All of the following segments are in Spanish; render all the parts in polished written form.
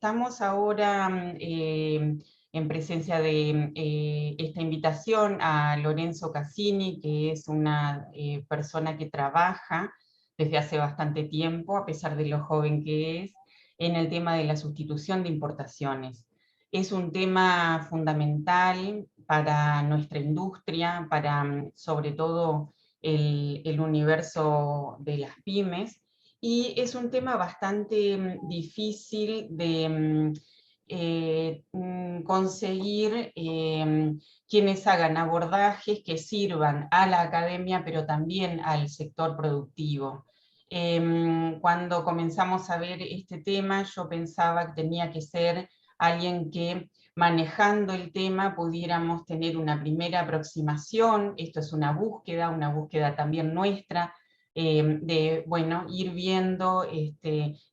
estamos ahora en presencia de esta invitación a Lorenzo Cassini, que es una persona que trabaja desde hace bastante tiempo, a pesar de lo joven que es, en el tema de la sustitución de importaciones. Es un tema fundamental para nuestra industria, para sobre todo el universo de las pymes, y es un tema bastante difícil de conseguir quienes hagan abordajes que sirvan a la academia, pero también al sector productivo. Cuando comenzamos a ver este tema, yo pensaba que tenía que ser alguien que, manejando el tema, pudiéramos tener una primera aproximación. Esto es una búsqueda también nuestra, de, bueno, ir viendo,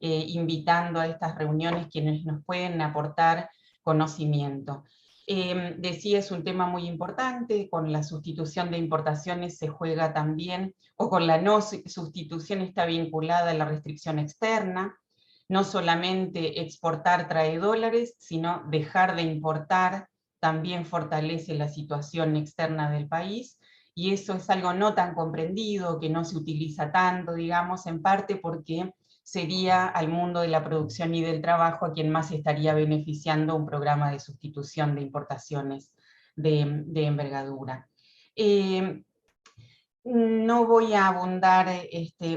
invitando a estas reuniones quienes nos pueden aportar conocimiento. Decía, es un tema muy importante, con la sustitución de importaciones se juega también, o con la no sustitución está vinculada a la restricción externa. No solamente exportar trae dólares, sino dejar de importar también fortalece la situación externa del país, y eso es algo no tan comprendido, que no se utiliza tanto, digamos, en parte porque sería al mundo de la producción y del trabajo a quien más estaría beneficiando un programa de sustitución de importaciones de envergadura. No voy a abundar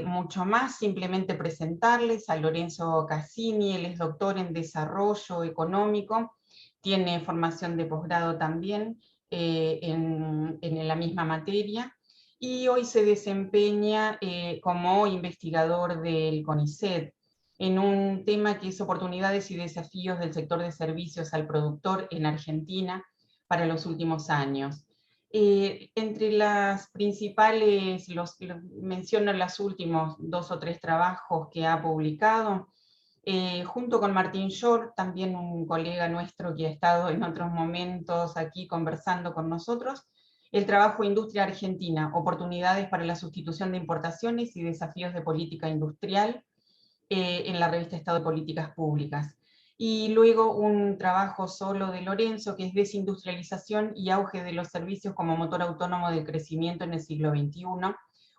mucho más, simplemente presentarles a Lorenzo Cassini. Él es doctor en desarrollo económico, tiene formación de posgrado también en la misma materia, y hoy se desempeña como investigador del CONICET en un tema que es oportunidades y desafíos del sector de servicios al productor en Argentina para los últimos años. Entre las principales, menciono los últimos 2 o 3 trabajos que ha publicado, junto con Martín Short, también un colega nuestro que ha estado en otros momentos aquí conversando con nosotros, el trabajo Industria Argentina, oportunidades para la sustitución de importaciones y desafíos de política industrial, en la revista Estado de Políticas Públicas. Y luego un trabajo solo de Lorenzo, que es desindustrialización y auge de los servicios como motor autónomo del crecimiento en el siglo XXI,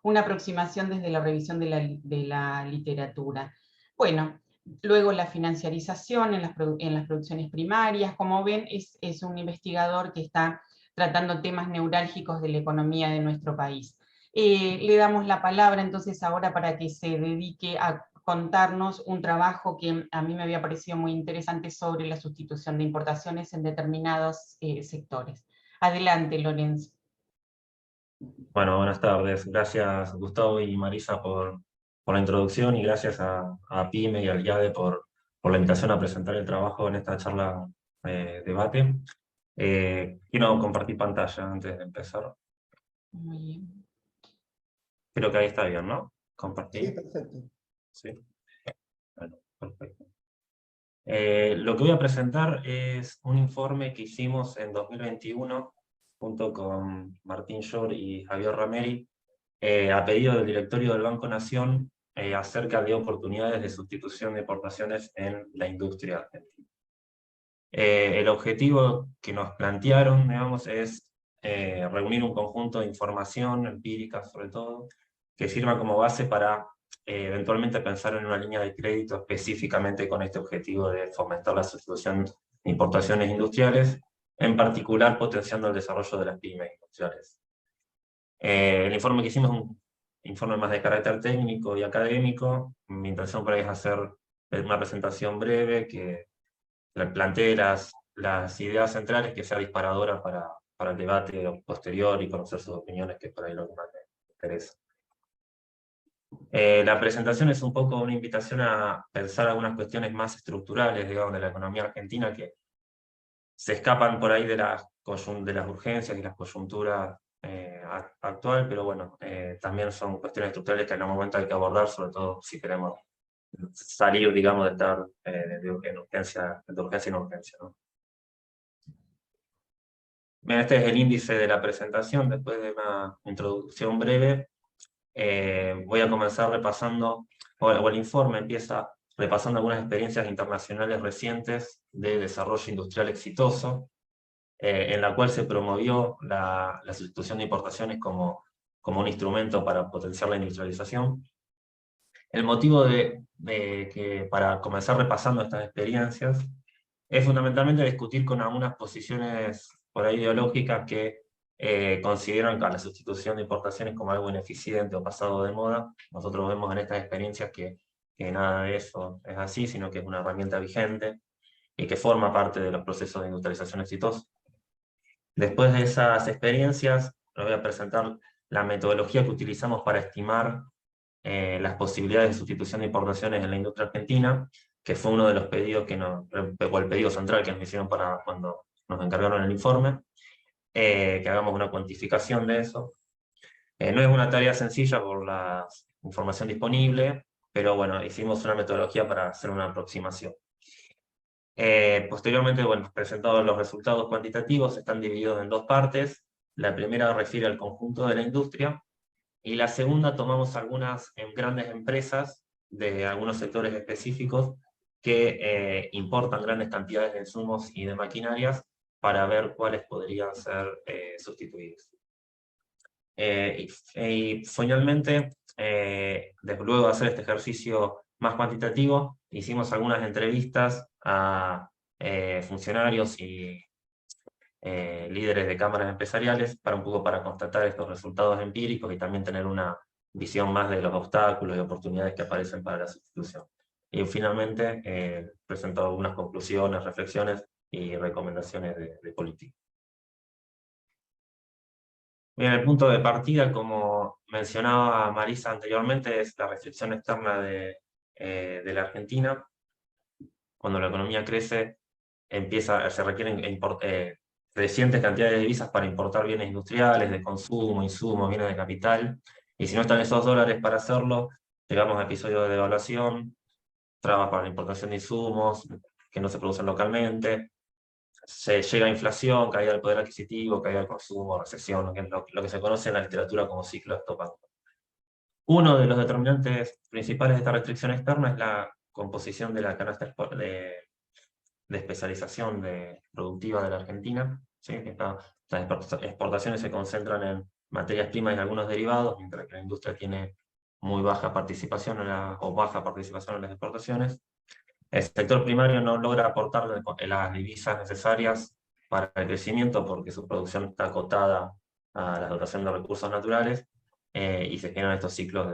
una aproximación desde la revisión de la literatura. Bueno, luego la financiarización en las producciones primarias. Como ven, es un investigador que está tratando temas neurálgicos de la economía de nuestro país. Le damos la palabra entonces ahora para que se dedique a contarnos un trabajo que a mí me había parecido muy interesante sobre la sustitución de importaciones en determinados sectores. Adelante, Lorenzo. Bueno, buenas tardes. Gracias, Gustavo y Marisa, por la introducción, y gracias a PYME y al IADE por la invitación a presentar el trabajo en esta charla debate. Quiero compartir pantalla antes de empezar. Muy bien. Creo que ahí está bien, ¿no? Compartir. Sí, perfecto. Sí. Bueno, perfecto. Lo que voy a presentar es un informe que hicimos en 2021 junto con Martín Short y Javier Rameri, a pedido del directorio del Banco Nación, acerca de oportunidades de sustitución de importaciones en la industria argentina. El objetivo que nos plantearon, digamos, es reunir un conjunto de información empírica, sobre todo, que sirva como base para eventualmente pensar en una línea de crédito específicamente con este objetivo de fomentar la sustitución de importaciones industriales, en particular potenciando el desarrollo de las pymes industriales. El informe que hicimos es un informe más de carácter técnico y académico. Mi intención por ahí es hacer una presentación breve que plantee las ideas centrales, que sea disparadora para el debate posterior y conocer sus opiniones, que es por ahí lo que más me interesa. La presentación es un poco una invitación a pensar algunas cuestiones más estructurales, digamos, de la economía argentina, que se escapan por ahí de las urgencias y las coyunturas actual, pero bueno, también son cuestiones estructurales que en algún momento hay que abordar, sobre todo si queremos salir, digamos, de estar de urgencia en urgencia, ¿no? Bien, este es el índice de la presentación. Después de una introducción breve, voy a comenzar repasando, o el informe empieza repasando algunas experiencias internacionales recientes de desarrollo industrial exitoso, en la cual se promovió la sustitución de importaciones como un instrumento para potenciar la industrialización. El motivo para comenzar repasando estas experiencias es fundamentalmente discutir con algunas posiciones por ahí ideológicas que consideran a la sustitución de importaciones como algo ineficiente o pasado de moda. Nosotros vemos en estas experiencias que nada de eso es así, sino que es una herramienta vigente y que forma parte de los procesos de industrialización exitosos. Después de esas experiencias, les voy a presentar la metodología que utilizamos para estimar las posibilidades de sustitución de importaciones en la industria argentina, que fue uno de los pedidos o el pedido central que nos hicieron para cuando nos encargaron el informe, que hagamos una cuantificación de eso. No es una tarea sencilla por la información disponible, pero bueno, hicimos una metodología para hacer una aproximación. Posteriormente, bueno, presentados los resultados cuantitativos, están divididos en dos partes. La primera refiere al conjunto de la industria, y la segunda tomamos algunas grandes empresas de algunos sectores específicos que importan grandes cantidades de insumos y de maquinarias para ver cuáles podrían ser sustituidos. Y finalmente, luego de hacer este ejercicio más cuantitativo, hicimos algunas entrevistas a funcionarios y líderes de cámaras empresariales para un poco para constatar estos resultados empíricos y también tener una visión más de los obstáculos y oportunidades que aparecen para la sustitución. Y finalmente presento algunas conclusiones, reflexiones y recomendaciones de política. Bien, el punto de partida, como mencionaba Marisa anteriormente, es la restricción externa de la Argentina. Cuando la economía crece, se requieren crecientes cantidades de divisas para importar bienes industriales, de consumo, insumos, bienes de capital, y si no están esos dólares para hacerlo, llegamos a episodios de devaluación, trabas para la importación de insumos que no se producen localmente, se llega a inflación, caída del poder adquisitivo, caída del consumo, recesión, lo que se conoce en la literatura como ciclo de Estocolmo. Uno de los determinantes principales de esta restricción externa es la composición de la canasta de especialización productiva de la Argentina. ¿Sí? Las exportaciones se concentran en materias primas y algunos derivados, mientras que la industria tiene muy baja participación o baja participación en las exportaciones. El sector primario no logra aportar las divisas necesarias para el crecimiento porque su producción está acotada a la dotación de recursos naturales y se generan estos ciclos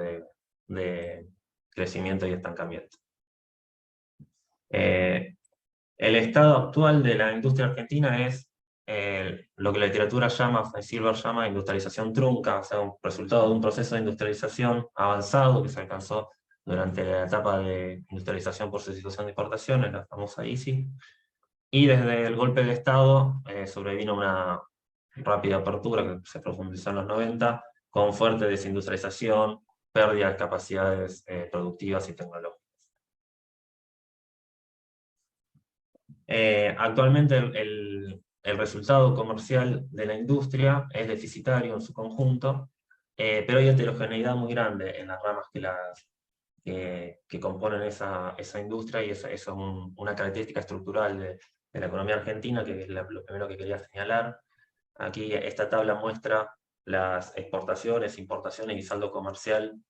de crecimiento y estancamiento. El estado actual de la industria argentina es lo que la literatura llama, Silver llama industrialización trunca, o sea, un resultado de un proceso de industrialización avanzado que se alcanzó durante la etapa de industrialización por sustitución de importaciones, la famosa ISI, y desde el golpe de Estado sobrevino una rápida apertura que se profundizó en los 90, con fuerte desindustrialización, pérdida de capacidades productivas y tecnológicas. Actualmente el resultado comercial de la industria es deficitario en su conjunto, pero hay heterogeneidad muy grande en las ramas que componen esa industria, y eso es una característica estructural de la economía argentina, que es lo primero que quería señalar. Aquí esta tabla muestra las exportaciones, importaciones y saldo comercial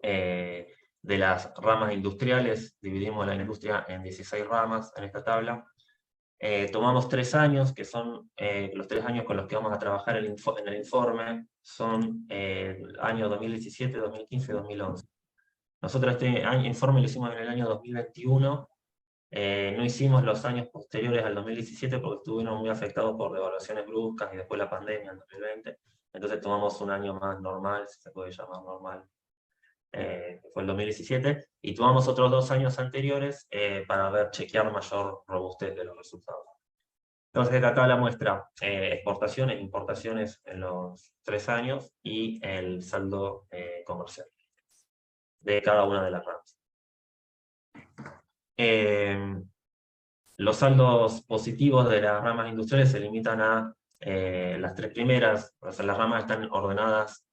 de las ramas industriales. Dividimos la industria en 16 ramas en esta tabla. Tomamos 3 años, que son los 3 años con los que vamos a trabajar en el informe, son el año 2017, 2015 y 2011. Nosotros este informe lo hicimos en el año 2021, no hicimos los años posteriores al 2017 porque estuvimos muy afectados por devaluaciones bruscas y después la pandemia en 2020, entonces tomamos un año más normal, si se puede llamar normal, que fue el 2017, y tomamos otros 2 años anteriores para chequear mayor robustez de los resultados. Entonces esta tabla muestra exportaciones, importaciones en los 3 años y el saldo comercial de cada una de las ramas. Los saldos positivos de las ramas industriales se limitan a las 3 primeras, o sea, las ramas están ordenadas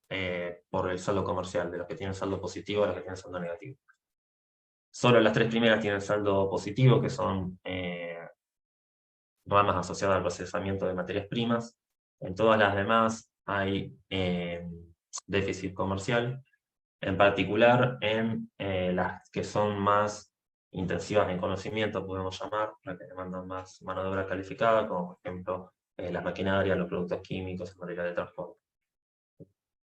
por el saldo comercial, de los que tienen saldo positivo a los que tienen saldo negativo. Solo las 3 primeras tienen saldo positivo, que son ramas asociadas al procesamiento de materias primas. En todas las demás hay déficit comercial, en particular en las que son más intensivas en conocimiento, podemos llamar, las que demandan más mano de obra calificada, como por ejemplo las maquinarias, los productos químicos, el material de transporte,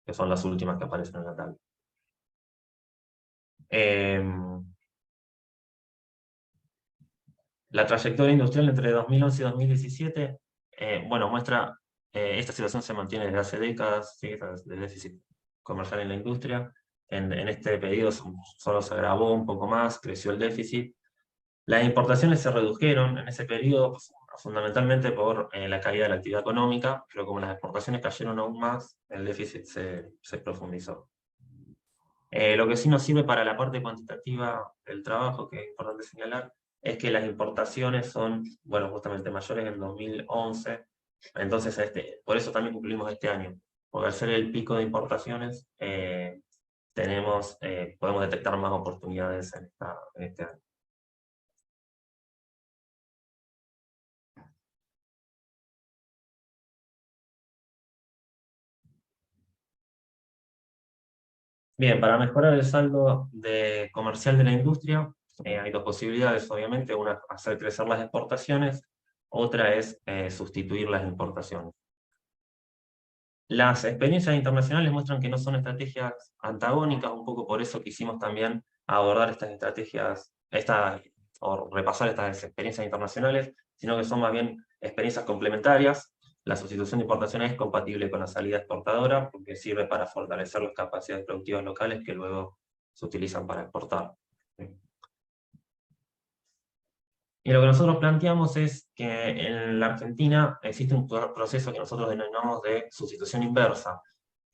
que son las últimas que aparecen en la tabla. La trayectoria industrial entre 2011 y 2017, bueno, muestra, esta situación se mantiene desde hace décadas, ¿sí? De déficit comercial en la industria. En este periodo solo se agravó un poco más, creció el déficit. Las importaciones se redujeron en ese periodo, fundamentalmente por la caída de la actividad económica, pero como las exportaciones cayeron aún más, el déficit se profundizó. Lo que sí nos sirve para la parte cuantitativa del trabajo, que es importante señalar, es que las importaciones son, bueno, justamente mayores en 2011, entonces por eso también incluimos este año, porque al ser el pico de importaciones, podemos detectar más oportunidades en este año. Bien, para mejorar el saldo comercial de la industria, hay dos posibilidades, obviamente. Una, hacer crecer las exportaciones, otra es sustituir las importaciones. Las experiencias internacionales muestran que no son estrategias antagónicas, un poco por eso quisimos también abordar estas estrategias, o repasar estas experiencias internacionales, sino que son más bien experiencias complementarias. La sustitución de importaciones es compatible con la salida exportadora, porque sirve para fortalecer las capacidades productivas locales que luego se utilizan para exportar. Y lo que nosotros planteamos es que en la Argentina existe un proceso que nosotros denominamos de sustitución inversa,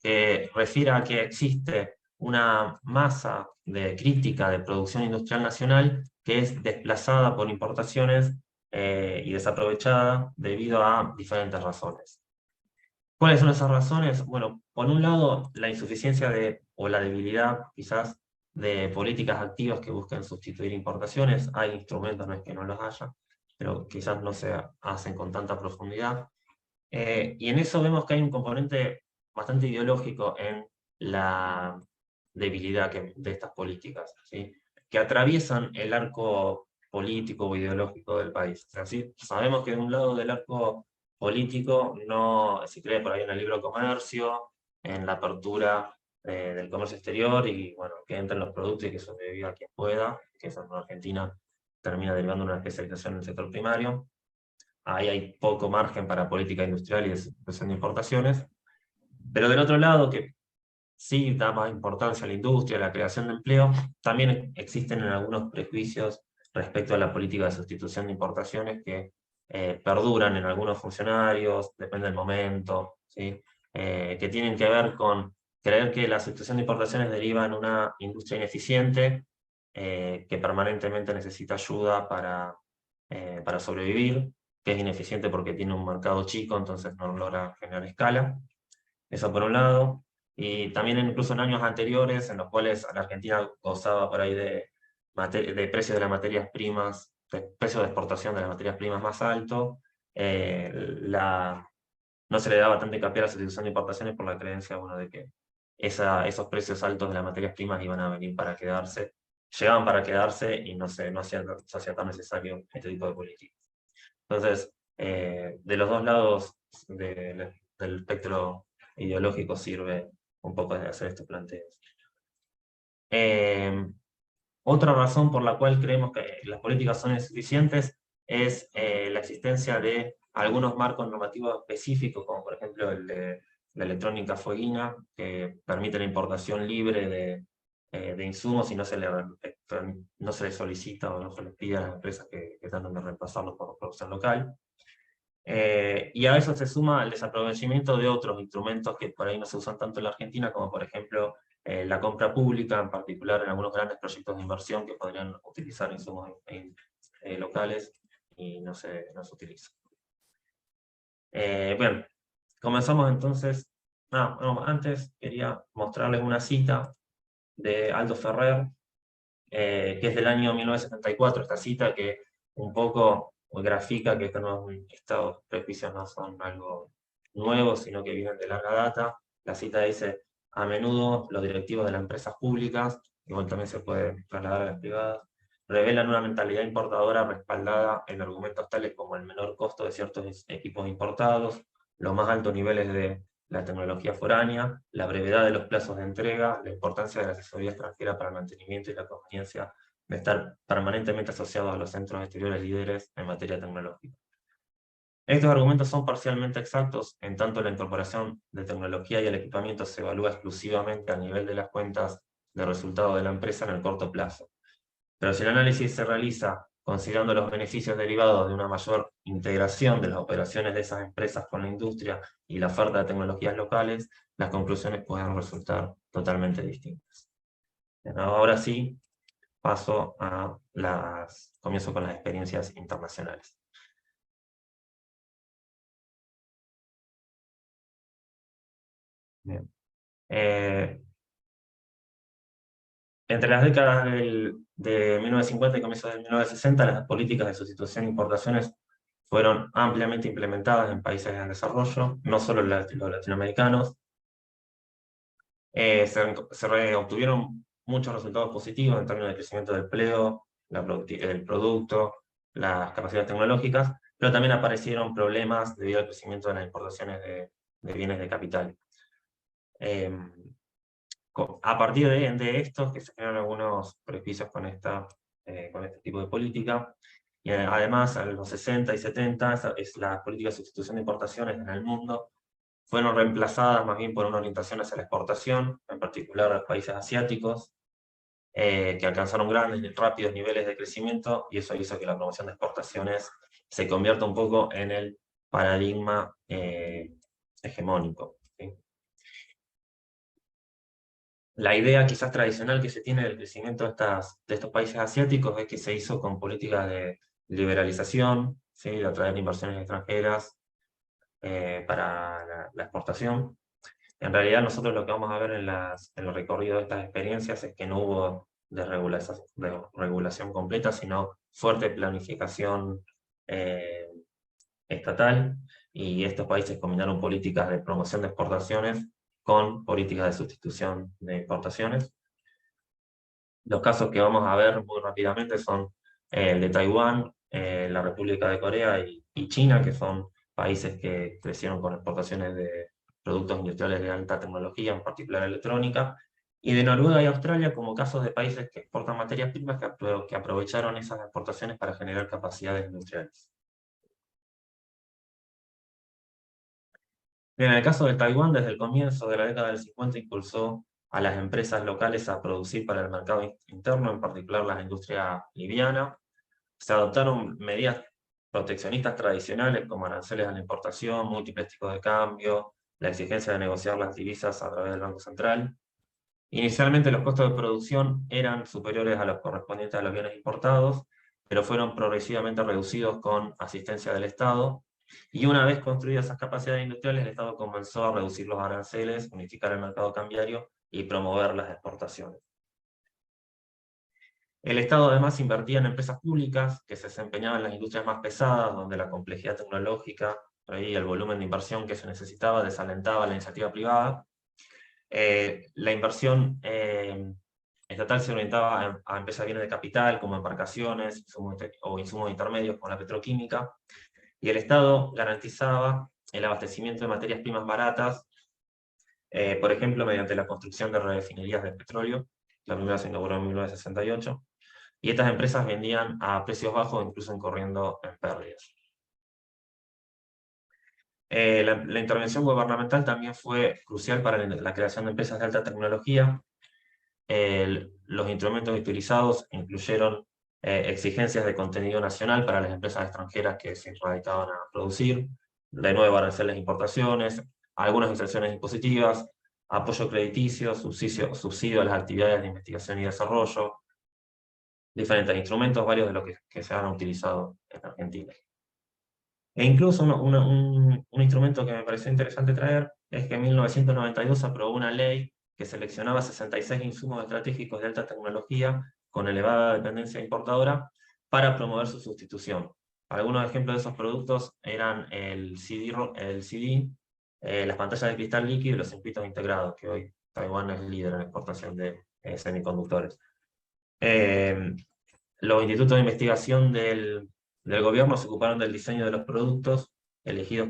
que refiere a que existe una masa de crítica de producción industrial nacional que es desplazada por importaciones y desaprovechada debido a diferentes razones. ¿Cuáles son esas razones? Bueno, por un lado, la insuficiencia o la debilidad, quizás, de políticas activas que busquen sustituir importaciones. Hay instrumentos, no es que no los haya, pero quizás no se hacen con tanta profundidad. Y en eso vemos que hay un componente bastante ideológico en la debilidad de estas políticas, ¿sí? Que atraviesan el arco político o ideológico del país. O sea, ¿sí? Sabemos que de un lado del arco político no se cree por ahí en el libre comercio, en la apertura del comercio exterior y bueno, que entren los productos y que sobreviva quien pueda, que eso en Argentina termina derivando una especialización en el sector primario. Ahí hay poco margen para política industrial y de sustitución de importaciones. Pero del otro lado, que sí da más importancia a la industria, a la creación de empleo, también existen algunos prejuicios respecto a la política de sustitución de importaciones que perduran en algunos funcionarios, depende del momento, ¿sí? Que tienen que ver con creer que la sustitución de importaciones deriva en una industria ineficiente, que permanentemente necesita ayuda para sobrevivir, que es ineficiente porque tiene un mercado chico, entonces no logra generar escala. Eso por un lado. Y también incluso en años anteriores, en los cuales la Argentina gozaba por ahí de precios de las materias primas, de precio de exportación de las materias primas más alto, no se le daba tanta hincapié a la sustitución de importaciones por la creencia, bueno, de que esos precios altos de las materias primas iban a venir para quedarse, llegaban para quedarse y no se hacía tan necesario este tipo de políticas. Entonces, de los dos lados del espectro ideológico sirve un poco de hacer estos planteos. Otra razón por la cual creemos que las políticas son insuficientes es la existencia de algunos marcos normativos específicos, como por ejemplo el de la electrónica fueguina, que permite la importación libre de insumos y no se le solicita o no se les pide a las empresas que tratan de reemplazarlos por producción local. Y a eso se suma el desaprovechamiento de otros instrumentos que por ahí no se usan tanto en la Argentina, como por ejemplo la compra pública, en particular en algunos grandes proyectos de inversión que podrían utilizar insumos locales y no se utilizan. Bueno, comenzamos entonces. Antes quería mostrarles una cita de Aldo Ferrer, que es del año 1974, esta cita que un poco grafica que estos prejuicios no son algo nuevo, sino que vienen de larga data. La cita dice: a menudo los directivos de las empresas públicas, igual también se puede trasladar a las privadas, revelan una mentalidad importadora respaldada en argumentos tales como el menor costo de ciertos equipos importados, los más altos niveles de la tecnología foránea, la brevedad de los plazos de entrega, la importancia de la asesoría extranjera para el mantenimiento y la conveniencia de estar permanentemente asociados a los centros exteriores líderes en materia tecnológica. Estos argumentos son parcialmente exactos, en tanto la incorporación de tecnología y el equipamiento se evalúa exclusivamente a nivel de las cuentas de resultado de la empresa en el corto plazo. Pero si el análisis se realiza considerando los beneficios derivados de una mayor integración de las operaciones de esas empresas con la industria y la oferta de tecnologías locales, las conclusiones pueden resultar totalmente distintas. Ahora sí, comienzo con las experiencias internacionales. Bien. Entre las décadas de 1950 y comienzos de 1960, las políticas de sustitución de importaciones fueron ampliamente implementadas en países en desarrollo, no solo los latinoamericanos. Se obtuvieron muchos resultados positivos en términos de crecimiento del empleo, el producto, las capacidades tecnológicas, pero también aparecieron problemas debido al crecimiento de las importaciones de bienes de capital. A partir de esto, que se generan algunos prejuicios con este tipo de política, y además en los 60 y 70, las políticas de sustitución de importaciones en el mundo fueron reemplazadas más bien por una orientación hacia la exportación, en particular a los países asiáticos, que alcanzaron grandes y rápidos niveles de crecimiento, y eso hizo que la promoción de exportaciones se convierta un poco en el paradigma hegemónico. ¿Sí? La idea quizás tradicional que se tiene del crecimiento de estos países asiáticos es que se hizo con políticas de liberalización, ¿sí? De atraer inversiones extranjeras para la exportación. En realidad nosotros lo que vamos a ver en el recorrido de estas experiencias es que no hubo desregulación completa, sino fuerte planificación estatal, y estos países combinaron políticas de promoción de exportaciones con políticas de sustitución de importaciones. Los casos que vamos a ver muy rápidamente son el de Taiwán, la República de Corea y China, que son países que crecieron con exportaciones de productos industriales de alta tecnología, en particular electrónica, y de Noruega y Australia como casos de países que exportan materias primas que aprovecharon esas exportaciones para generar capacidades industriales. En el caso de Taiwán, desde el comienzo de la década del 50 impulsó a las empresas locales a producir para el mercado interno, en particular la industria liviana. Se adoptaron medidas proteccionistas tradicionales como aranceles a la importación, múltiples tipos de cambio, la exigencia de negociar las divisas a través del Banco Central. Inicialmente los costos de producción eran superiores a los correspondientes a los bienes importados, pero fueron progresivamente reducidos con asistencia del Estado. Y una vez construidas esas capacidades industriales, el Estado comenzó a reducir los aranceles, unificar el mercado cambiario y promover las exportaciones. El Estado además invertía en empresas públicas que se desempeñaban en las industrias más pesadas, donde la complejidad tecnológica y el volumen de inversión que se necesitaba desalentaba la iniciativa privada. La inversión estatal se orientaba a empresas de bienes de capital, como embarcaciones o insumos intermedios como la petroquímica, y el Estado garantizaba el abastecimiento de materias primas baratas, por ejemplo, mediante la construcción de refinerías de petróleo. La primera se inauguró en 1968, y estas empresas vendían a precios bajos, incluso incurriendo en pérdidas. La intervención gubernamental también fue crucial para la creación de empresas de alta tecnología. Los instrumentos utilizados incluyeron exigencias de contenido nacional para las empresas extranjeras que se radicaban a producir, de nuevo aranceles de importaciones, algunas exenciones impositivas, apoyo crediticio, subsidio a las actividades de investigación y desarrollo, diferentes instrumentos, varios de los que se han utilizado en Argentina. E incluso un instrumento que me pareció interesante traer es que en 1992 se aprobó una ley que seleccionaba 66 insumos estratégicos de alta tecnología con elevada dependencia importadora para promover su sustitución. Algunos ejemplos de esos productos eran el CD, las pantallas de cristal líquido y los circuitos integrados, que hoy Taiwán es líder en la exportación de semiconductores. Los institutos de investigación del gobierno se ocuparon del diseño de los productos elegidos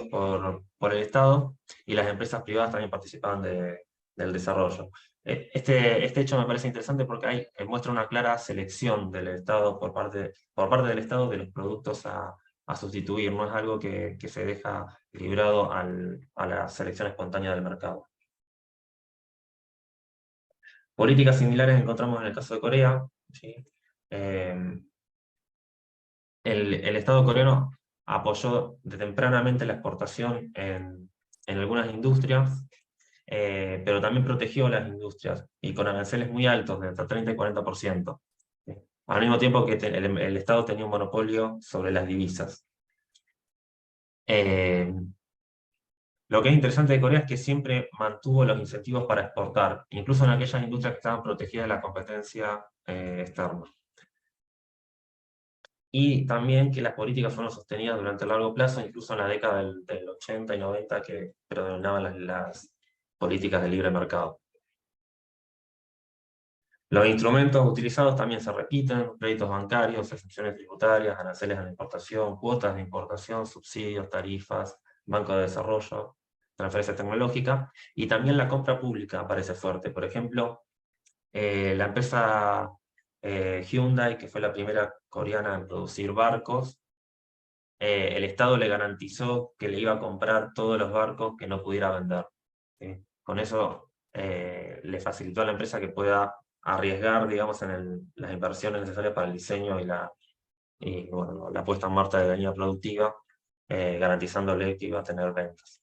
por el Estado, y las empresas privadas también participaban del desarrollo. Este hecho me parece interesante porque muestra una clara selección del Estado por parte del Estado de los productos a sustituir, no es algo que se deja librado a la selección espontánea del mercado. Políticas similares encontramos en el caso de Corea, ¿sí? El Estado coreano apoyó tempranamente la exportación en algunas industrias, pero también protegió las industrias, y con aranceles muy altos, de hasta 30 y 40%. ¿Sí? Al mismo tiempo que el Estado tenía un monopolio sobre las divisas. Lo que es interesante de Corea es que siempre mantuvo los incentivos para exportar, incluso en aquellas industrias que estaban protegidas de la competencia externa. Y también que las políticas fueron sostenidas durante el largo plazo, incluso en la década del 80 y 90, que predominaban las políticas de libre mercado. Los instrumentos utilizados también se repiten: créditos bancarios, excepciones tributarias, aranceles a la importación, cuotas de importación, subsidios, tarifas, banco de desarrollo, transferencia tecnológica, y también la compra pública aparece fuerte. Por ejemplo, la empresa Hyundai, que fue la primera coreana en producir barcos, el Estado le garantizó que le iba a comprar todos los barcos que no pudiera vender. ¿Sí? Con eso le facilitó a la empresa que pueda arriesgar, digamos, en las inversiones necesarias para el diseño y bueno, la puesta en marcha de la línea productiva, garantizándole que iba a tener ventas.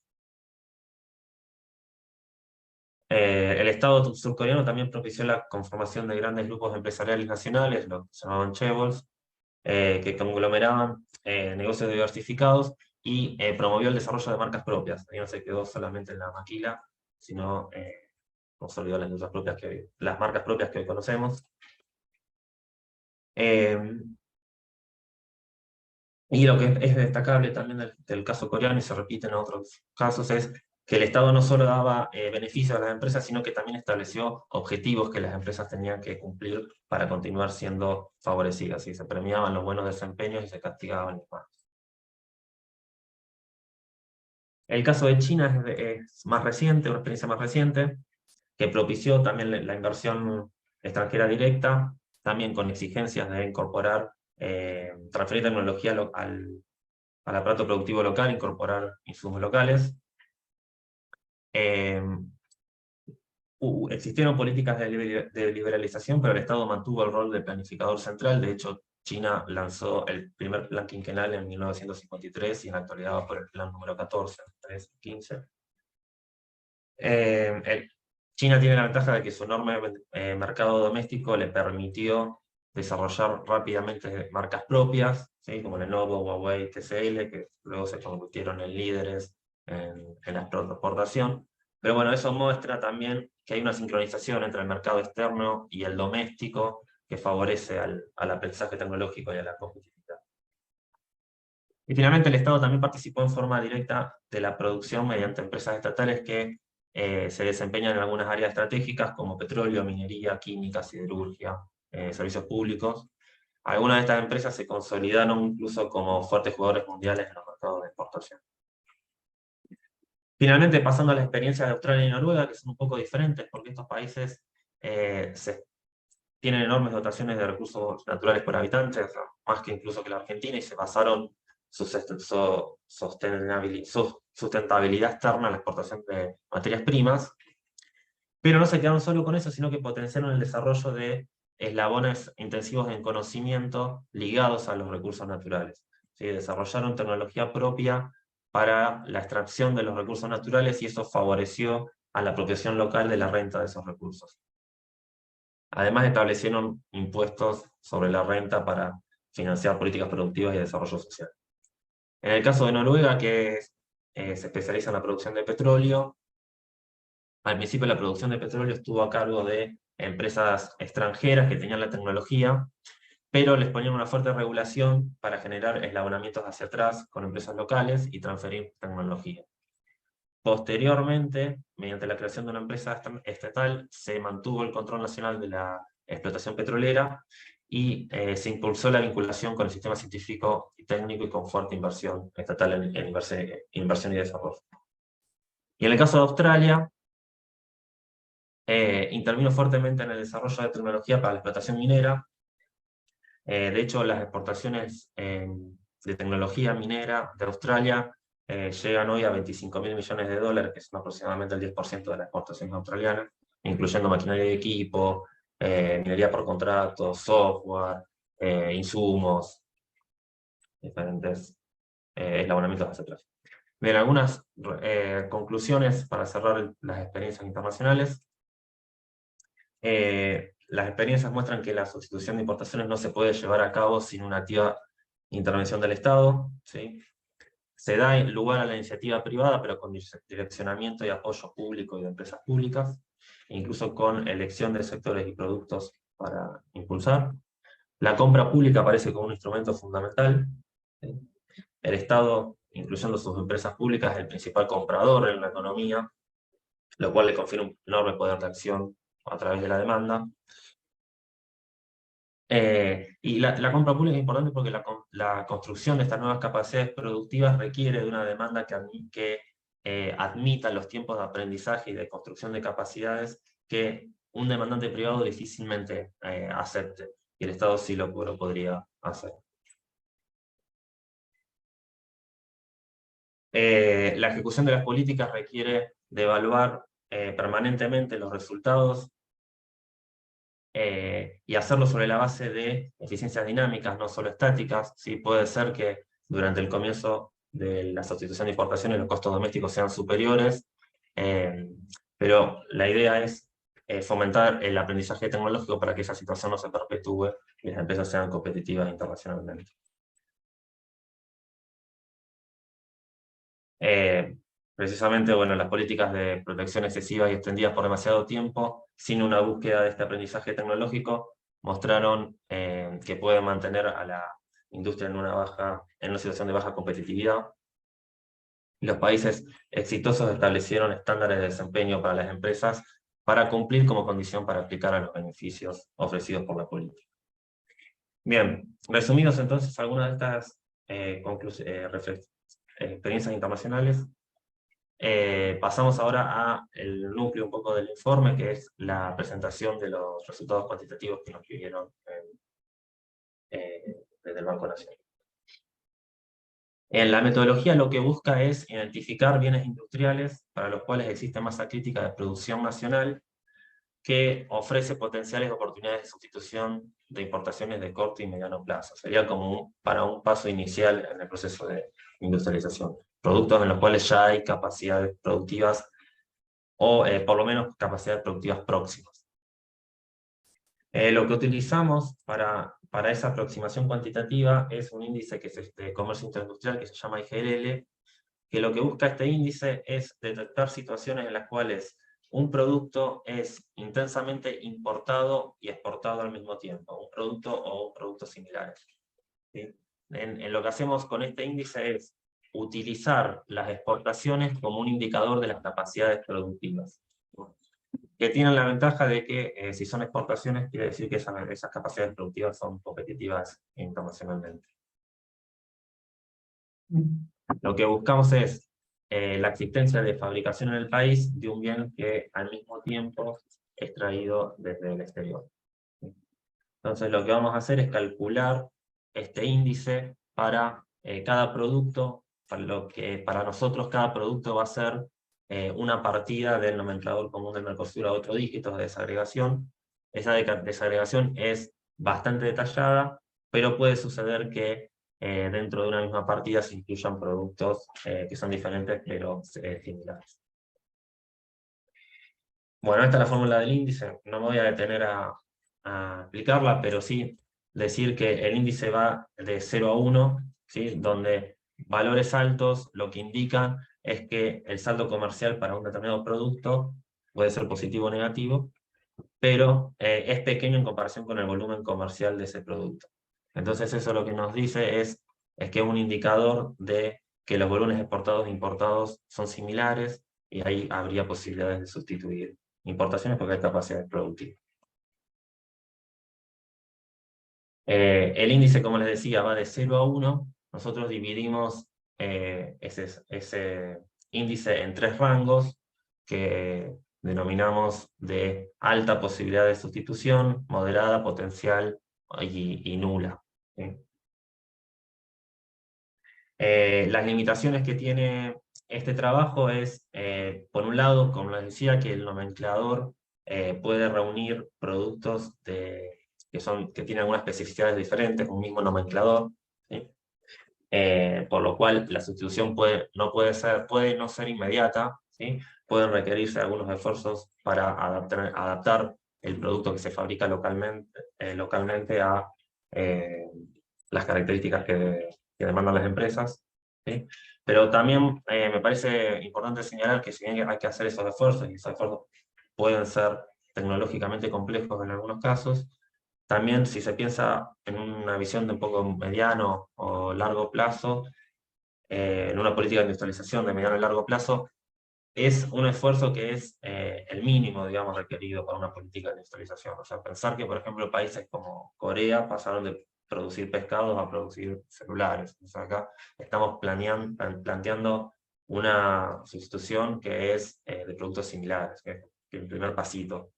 El Estado surcoreano también propició la conformación de grandes grupos empresariales nacionales, los que se llamaban chaebols, que conglomeraban negocios diversificados, y promovió el desarrollo de marcas propias. Ahí no se quedó solamente en la maquila, sino consolidó las marcas propias que hoy conocemos. Y lo que es destacable también del caso coreano, y se repite en otros casos, es que el Estado no solo daba beneficios a las empresas, sino que también estableció objetivos que las empresas tenían que cumplir para continuar siendo favorecidas, y se premiaban los buenos desempeños y se castigaban los malos. El caso de China es más reciente, una experiencia más reciente, que propició también la inversión extranjera directa, también con exigencias de incorporar, transferir tecnología al aparato productivo local, incorporar insumos locales. Existieron políticas de liberalización, pero el Estado mantuvo el rol de planificador central. De hecho, China lanzó el primer plan quinquenal en 1953, y en la actualidad va por el plan número 14, 15. China tiene la ventaja de que su enorme mercado doméstico le permitió desarrollar rápidamente marcas propias, ¿sí? Como Lenovo, Huawei, TCL, que luego se convirtieron en líderes en la exportación. Pero bueno, eso muestra también que hay una sincronización entre el mercado externo y el doméstico que favorece al aprendizaje tecnológico y a la competitividad. Y finalmente el Estado también participó en forma directa de la producción mediante empresas estatales que se desempeñan en algunas áreas estratégicas como petróleo, minería, química, siderurgia, servicios públicos. Algunas de estas empresas se consolidaron incluso como fuertes jugadores mundiales en los mercados de exportación. Finalmente, pasando a la experiencia de Australia y Noruega, que son un poco diferentes, porque estos países tienen enormes dotaciones de recursos naturales por habitante, o sea, más que incluso que la Argentina, y se basaron su sustentabilidad externa en la exportación de materias primas, pero no se quedaron solo con eso, sino que potenciaron el desarrollo de eslabones intensivos en conocimiento ligados a los recursos naturales. ¿Sí? Desarrollaron tecnología propia para la extracción de los recursos naturales, y eso favoreció a la apropiación local de la renta de esos recursos. Además, establecieron impuestos sobre la renta para financiar políticas productivas y desarrollo social. En el caso de Noruega, que se especializa en la producción de petróleo, al principio la producción de petróleo estuvo a cargo de empresas extranjeras que tenían la tecnología, pero les ponían una fuerte regulación para generar eslabonamientos hacia atrás con empresas locales y transferir tecnología. Posteriormente, mediante la creación de una empresa estatal, se mantuvo el control nacional de la explotación petrolera y se impulsó la vinculación con el sistema científico y técnico y con fuerte inversión estatal en inversión y desarrollo. Y en el caso de Australia, intervino fuertemente en el desarrollo de tecnología para la explotación minera. De hecho, las exportaciones de tecnología minera de Australia llegan hoy a 25.000 millones de dólares, que son aproximadamente el 10% de las exportaciones australianas, incluyendo maquinaria de equipo, minería por contrato, software, insumos, diferentes eslabonamientos hacia atrás. Bien, algunas conclusiones para cerrar las experiencias internacionales. Las experiencias muestran que la sustitución de importaciones no se puede llevar a cabo sin una activa intervención del Estado, ¿sí? Se da lugar a la iniciativa privada, pero con direccionamiento y apoyo público y de empresas públicas, incluso con elección de sectores y productos para impulsar. La compra pública aparece como un instrumento fundamental. ¿Sí? El Estado, incluyendo sus empresas públicas, es el principal comprador en la economía, lo cual le confiere un enorme poder de acción a través de la demanda. Y la compra pública es importante porque la construcción de estas nuevas capacidades productivas requiere de una demanda que admita los tiempos de aprendizaje y de construcción de capacidades que un demandante privado difícilmente acepte, y el Estado sí lo podría hacer. La ejecución de las políticas requiere de evaluar permanentemente los resultados y hacerlo sobre la base de eficiencias dinámicas, no solo estáticas. ¿Sí? Puede ser que durante el comienzo de la sustitución de importaciones los costos domésticos sean superiores, pero la idea es fomentar el aprendizaje tecnológico para que esa situación no se perpetúe y las empresas sean competitivas internacionalmente. Precisamente, bueno, las políticas de protección excesivas y extendidas por demasiado tiempo, sin una búsqueda de este aprendizaje tecnológico, mostraron que pueden mantener a la industria en una situación de baja competitividad. Los países exitosos establecieron estándares de desempeño para las empresas para cumplir como condición para aplicar a los beneficios ofrecidos por la política. Bien, resumidos entonces algunas de estas experiencias internacionales. Pasamos ahora al núcleo un poco del informe, que es la presentación de los resultados cuantitativos que nos pidieron desde el Banco Nacional. En la metodología lo que busca es identificar bienes industriales para los cuales existe masa crítica de producción nacional que ofrece potenciales oportunidades de sustitución de importaciones de corto y mediano plazo. Sería como para un paso inicial en el proceso de industrialización. Productos en los cuales ya hay capacidades productivas o por lo menos capacidades productivas próximas. Lo que utilizamos para esa aproximación cuantitativa es un índice que es de comercio interindustrial que se llama IGLL, que lo que busca este índice es detectar situaciones en las cuales un producto es intensamente importado y exportado al mismo tiempo, un producto o productos similares. ¿Sí? En lo que hacemos con este índice es utilizar las exportaciones como un indicador de las capacidades productivas, que tienen la ventaja de que si son exportaciones quiere decir que esas capacidades productivas son competitivas internacionalmente. Lo que buscamos es la existencia de fabricación en el país de un bien que al mismo tiempo es traído desde el exterior. Entonces lo que vamos a hacer es calcular este índice para cada producto, para nosotros cada producto va a ser una partida del nomenclador común del Mercosur a 8 dígitos de desagregación. Esa desagregación es bastante detallada, pero puede suceder que dentro de una misma partida se incluyan productos que son diferentes pero similares. Bueno, esta es la fórmula del índice, no me voy a detener a explicarla, pero sí decir que el índice va de 0 a 1, ¿sí? Donde valores altos lo que indican es que el saldo comercial para un determinado producto puede ser positivo o negativo, pero es pequeño en comparación con el volumen comercial de ese producto. Entonces eso lo que nos dice es que es un indicador de que los volúmenes exportados e importados son similares, y ahí habría posibilidades de sustituir importaciones porque hay capacidades productivas. El índice, como les decía, va de 0 a 1. Nosotros dividimos ese índice en 3 rangos que denominamos de alta posibilidad de sustitución, moderada, potencial y nula. ¿Sí? Las limitaciones que tiene este trabajo es, por un lado, como les decía, que el nomenclador puede reunir productos que tienen algunas especificidades diferentes, un mismo nomenclador, ¿sí? Por lo cual la sustitución puede no ser inmediata, ¿sí? Pueden requerirse algunos esfuerzos para adaptar el producto que se fabrica localmente a las características que demandan las empresas, ¿sí? Pero también me parece importante señalar que si bien hay que hacer esos esfuerzos, y esos esfuerzos pueden ser tecnológicamente complejos en algunos casos, también si se piensa en una visión de un poco mediano o largo plazo, en una política de industrialización de mediano y largo plazo, es un esfuerzo que es el mínimo, digamos, requerido para una política de industrialización. O sea, pensar que, por ejemplo, países como Corea pasaron de producir pescados a producir celulares. O sea, acá estamos planteando una sustitución que es de productos similares, que es el primer pasito.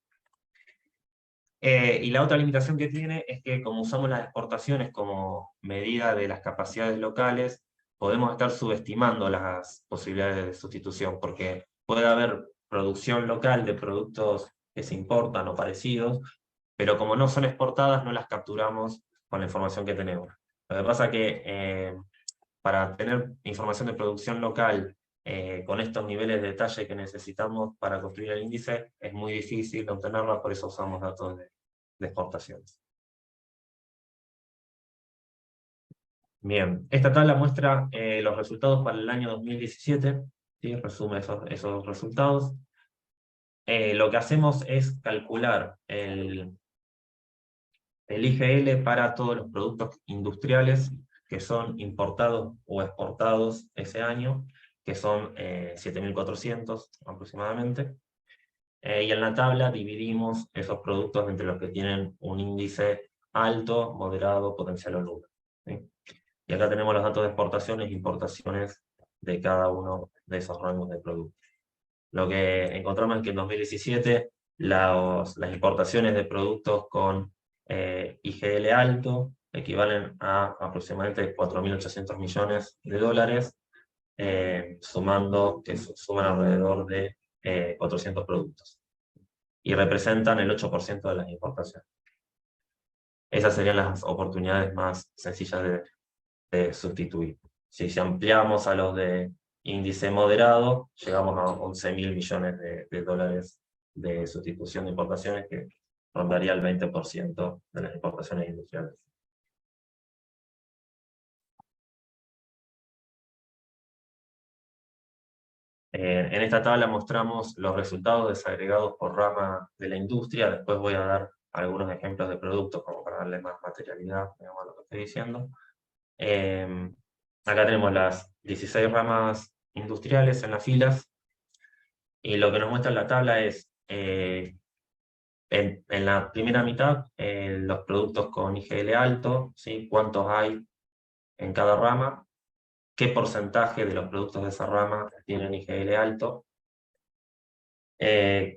Y la otra limitación que tiene es que, como usamos las exportaciones como medida de las capacidades locales, podemos estar subestimando las posibilidades de sustitución, porque puede haber producción local de productos que se importan o parecidos, pero como no son exportadas, no las capturamos con la información que tenemos. Lo que pasa es que para tener información de producción local con estos niveles de detalle que necesitamos para construir el índice, es muy difícil obtenerla, por eso usamos datos de exportaciones. Bien, esta tabla muestra los resultados para el año 2017, ¿sí? Resume esos resultados. Lo que hacemos es calcular el IGL para todos los productos industriales que son importados o exportados ese año, que son 7.400 aproximadamente. Y en la tabla dividimos esos productos entre los que tienen un índice alto, moderado, potencial o nulo, ¿sí? Y acá tenemos los datos de exportaciones e importaciones de cada uno de esos rangos de productos. Lo que encontramos es que en 2017 las importaciones de productos con IGL alto equivalen a aproximadamente 4.800 millones de dólares, que suman alrededor de 400 productos, y representan el 8% de las importaciones. Esas serían las oportunidades más sencillas de sustituir. Si ampliamos a los de índice moderado, llegamos a 11.000 millones de dólares de sustitución de importaciones, que rondaría el 20% de las importaciones industriales. En esta tabla mostramos los resultados desagregados por rama de la industria. Después voy a dar algunos ejemplos de productos como para darle más materialidad, digamos, a lo que estoy diciendo. Acá tenemos las 16 ramas industriales en las filas, y lo que nos muestra la tabla es, en la primera mitad, los productos con IGL alto, ¿sí? Cuántos hay en cada rama, qué porcentaje de los productos de esa rama tienen IGL alto,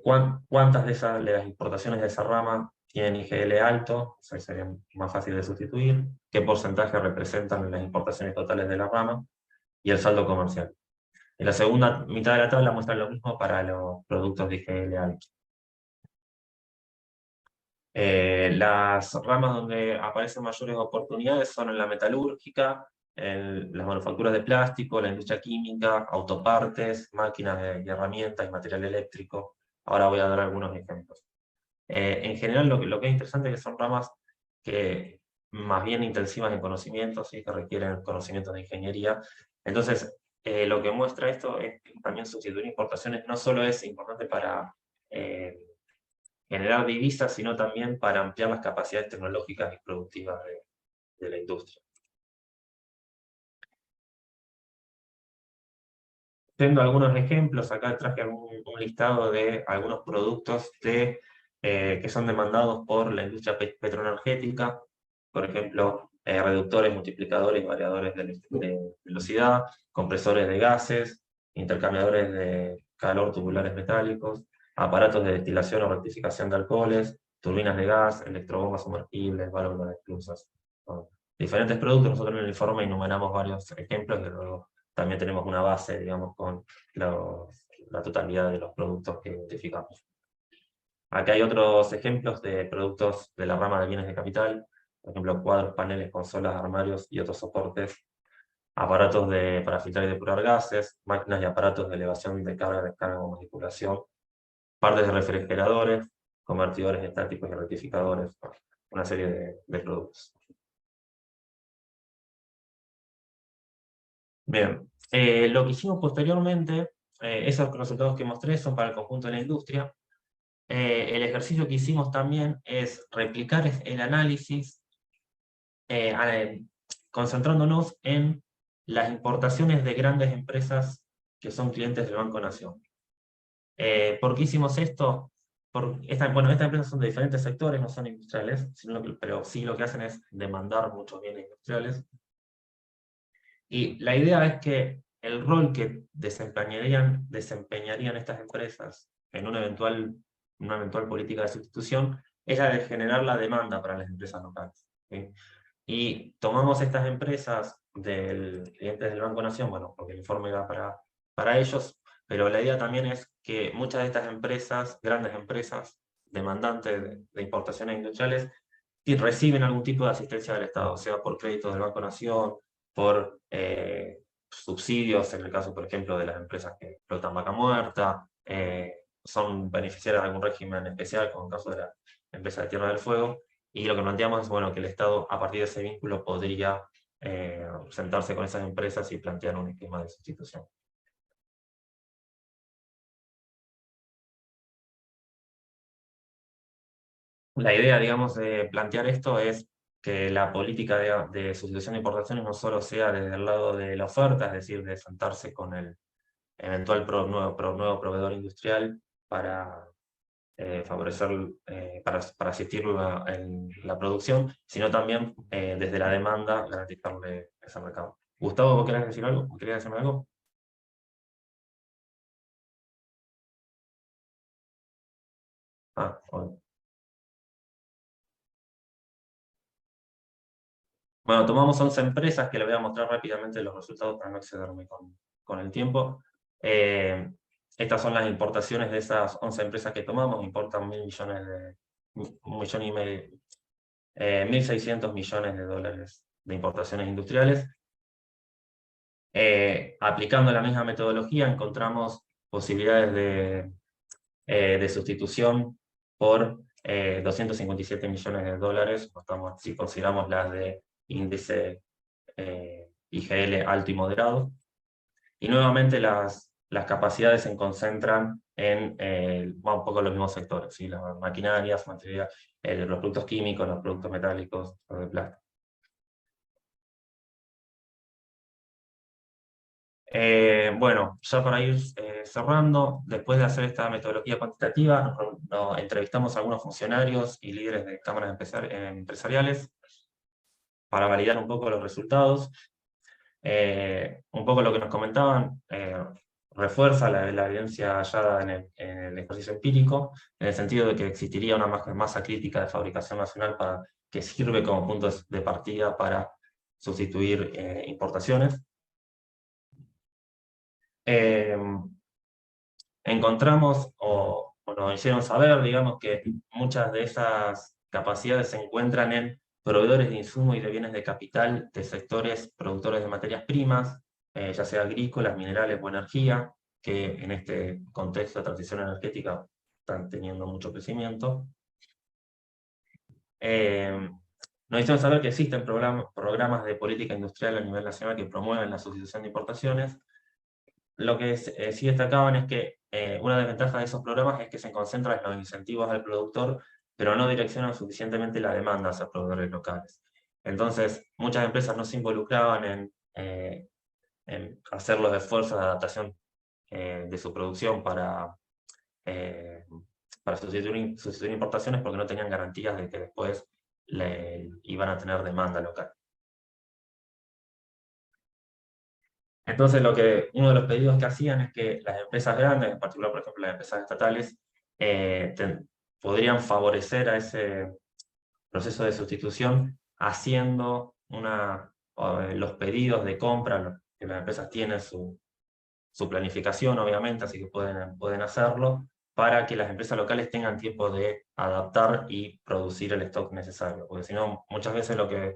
cuántas de las importaciones de esa rama tienen IGL alto, o sea, sería más fácil de sustituir, qué porcentaje representan en las importaciones totales de la rama, y el saldo comercial. En la segunda mitad de la tabla muestra lo mismo para los productos de IGL alto. Las ramas donde aparecen mayores oportunidades son en la metalúrgica, en las manufacturas de plástico, la industria química, autopartes, máquinas y herramientas y material eléctrico. Ahora voy a dar algunos ejemplos. En general, lo que es interesante es que son ramas que más bien intensivas en conocimientos, ¿sí? Que requieren conocimientos de ingeniería. Entonces, lo que muestra esto es que también sustituir importaciones no solo es importante para generar divisas, sino también para ampliar las capacidades tecnológicas y productivas de la industria. Tengo algunos ejemplos, acá traje un listado de algunos productos que son demandados por la industria petroenergética, por ejemplo, reductores, multiplicadores y variadores de velocidad, compresores de gases, intercambiadores de calor tubulares metálicos, aparatos de destilación o rectificación de alcoholes, turbinas de gas, electrobombas sumergibles, válvulas exclusas. Bueno, diferentes productos, nosotros en el informe enumeramos varios ejemplos, de luego también tenemos una base, digamos, con la totalidad de los productos que identificamos. Acá hay otros ejemplos de productos de la rama de bienes de capital, por ejemplo, cuadros, paneles, consolas, armarios y otros soportes, aparatos para filtrar y depurar gases, máquinas y aparatos de elevación de carga, descarga o manipulación, partes de refrigeradores, convertidores estáticos y rectificadores, una serie de productos. Bien, lo que hicimos posteriormente, esos resultados que mostré son para el conjunto de la industria. El ejercicio que hicimos también es replicar el análisis concentrándonos en las importaciones de grandes empresas que son clientes del Banco Nación. ¿Por qué hicimos esto? Estas empresas son de diferentes sectores, no son industriales, pero sí lo que hacen es demandar muchos bienes industriales. Y la idea es que el rol que desempeñarían estas empresas en una eventual política de sustitución es la de generar la demanda para las empresas locales, ¿sí? Y tomamos estas empresas clientes del Banco Nación, bueno, porque el informe era para ellos, pero la idea también es que muchas de estas empresas, grandes empresas, demandantes de importaciones industriales, reciben algún tipo de asistencia del Estado, sea por créditos del Banco Nación, por subsidios, en el caso, por ejemplo, de las empresas que explotan vaca muerta, son beneficiarias de algún régimen especial, como el caso de la empresa de Tierra del Fuego, y lo que planteamos es, bueno, que el Estado, a partir de ese vínculo, podría sentarse con esas empresas y plantear un esquema de sustitución. La idea, digamos, de plantear esto es que la política de sustitución de importaciones no solo sea desde el lado de la oferta, es decir, de sentarse con el eventual nuevo proveedor industrial para favorecer, para asistir en la producción, sino también desde la demanda garantizarle ese mercado. Gustavo, ¿vos querés decir algo? ¿Querías decirme algo? Bueno. Bueno, tomamos 11 empresas que le voy a mostrar rápidamente los resultados para no excederme con el tiempo. Estas son las importaciones de esas 11 empresas que tomamos, importan 1.600 millones de dólares de importaciones industriales. Aplicando la misma metodología encontramos posibilidades de sustitución por 257 millones de dólares, si consideramos las de índice IGL alto y moderado. Y nuevamente las capacidades se concentran en un poco los mismos sectores, ¿sí? Las maquinarias, los productos químicos, los productos metálicos, los de plástico. Bueno, ya para ir cerrando, después de hacer esta metodología cuantitativa, entrevistamos a algunos funcionarios y líderes de cámaras empresariales para validar un poco los resultados. Un poco lo que nos comentaban refuerza la evidencia hallada en el ejercicio empírico, en el sentido de que existiría una masa crítica de fabricación nacional que sirve como punto de partida para sustituir importaciones. Encontramos o nos hicieron saber, digamos, que muchas de esas capacidades se encuentran en proveedores de insumos y de bienes de capital de sectores productores de materias primas, ya sea agrícolas, minerales o energía, que en este contexto de transición energética están teniendo mucho crecimiento. Nos hicieron saber que existen programas de política industrial a nivel nacional que promueven la sustitución de importaciones. Lo que sí destacaban es que una desventaja de esos programas es que se concentran en los incentivos al productor, pero no direccionan suficientemente la demanda hacia productores locales. Entonces, muchas empresas no se involucraban en hacer los esfuerzos de adaptación de su producción eh, para sustituir importaciones porque no tenían garantías de que después iban a tener demanda local. Entonces, uno de los pedidos que hacían es que las empresas grandes, en particular, por ejemplo, las empresas estatales, podrían favorecer a ese proceso de sustitución haciendo los pedidos de compra, que las empresas tienen su planificación, obviamente, así que pueden hacerlo, para que las empresas locales tengan tiempo de adaptar y producir el stock necesario. Porque si no, muchas veces lo que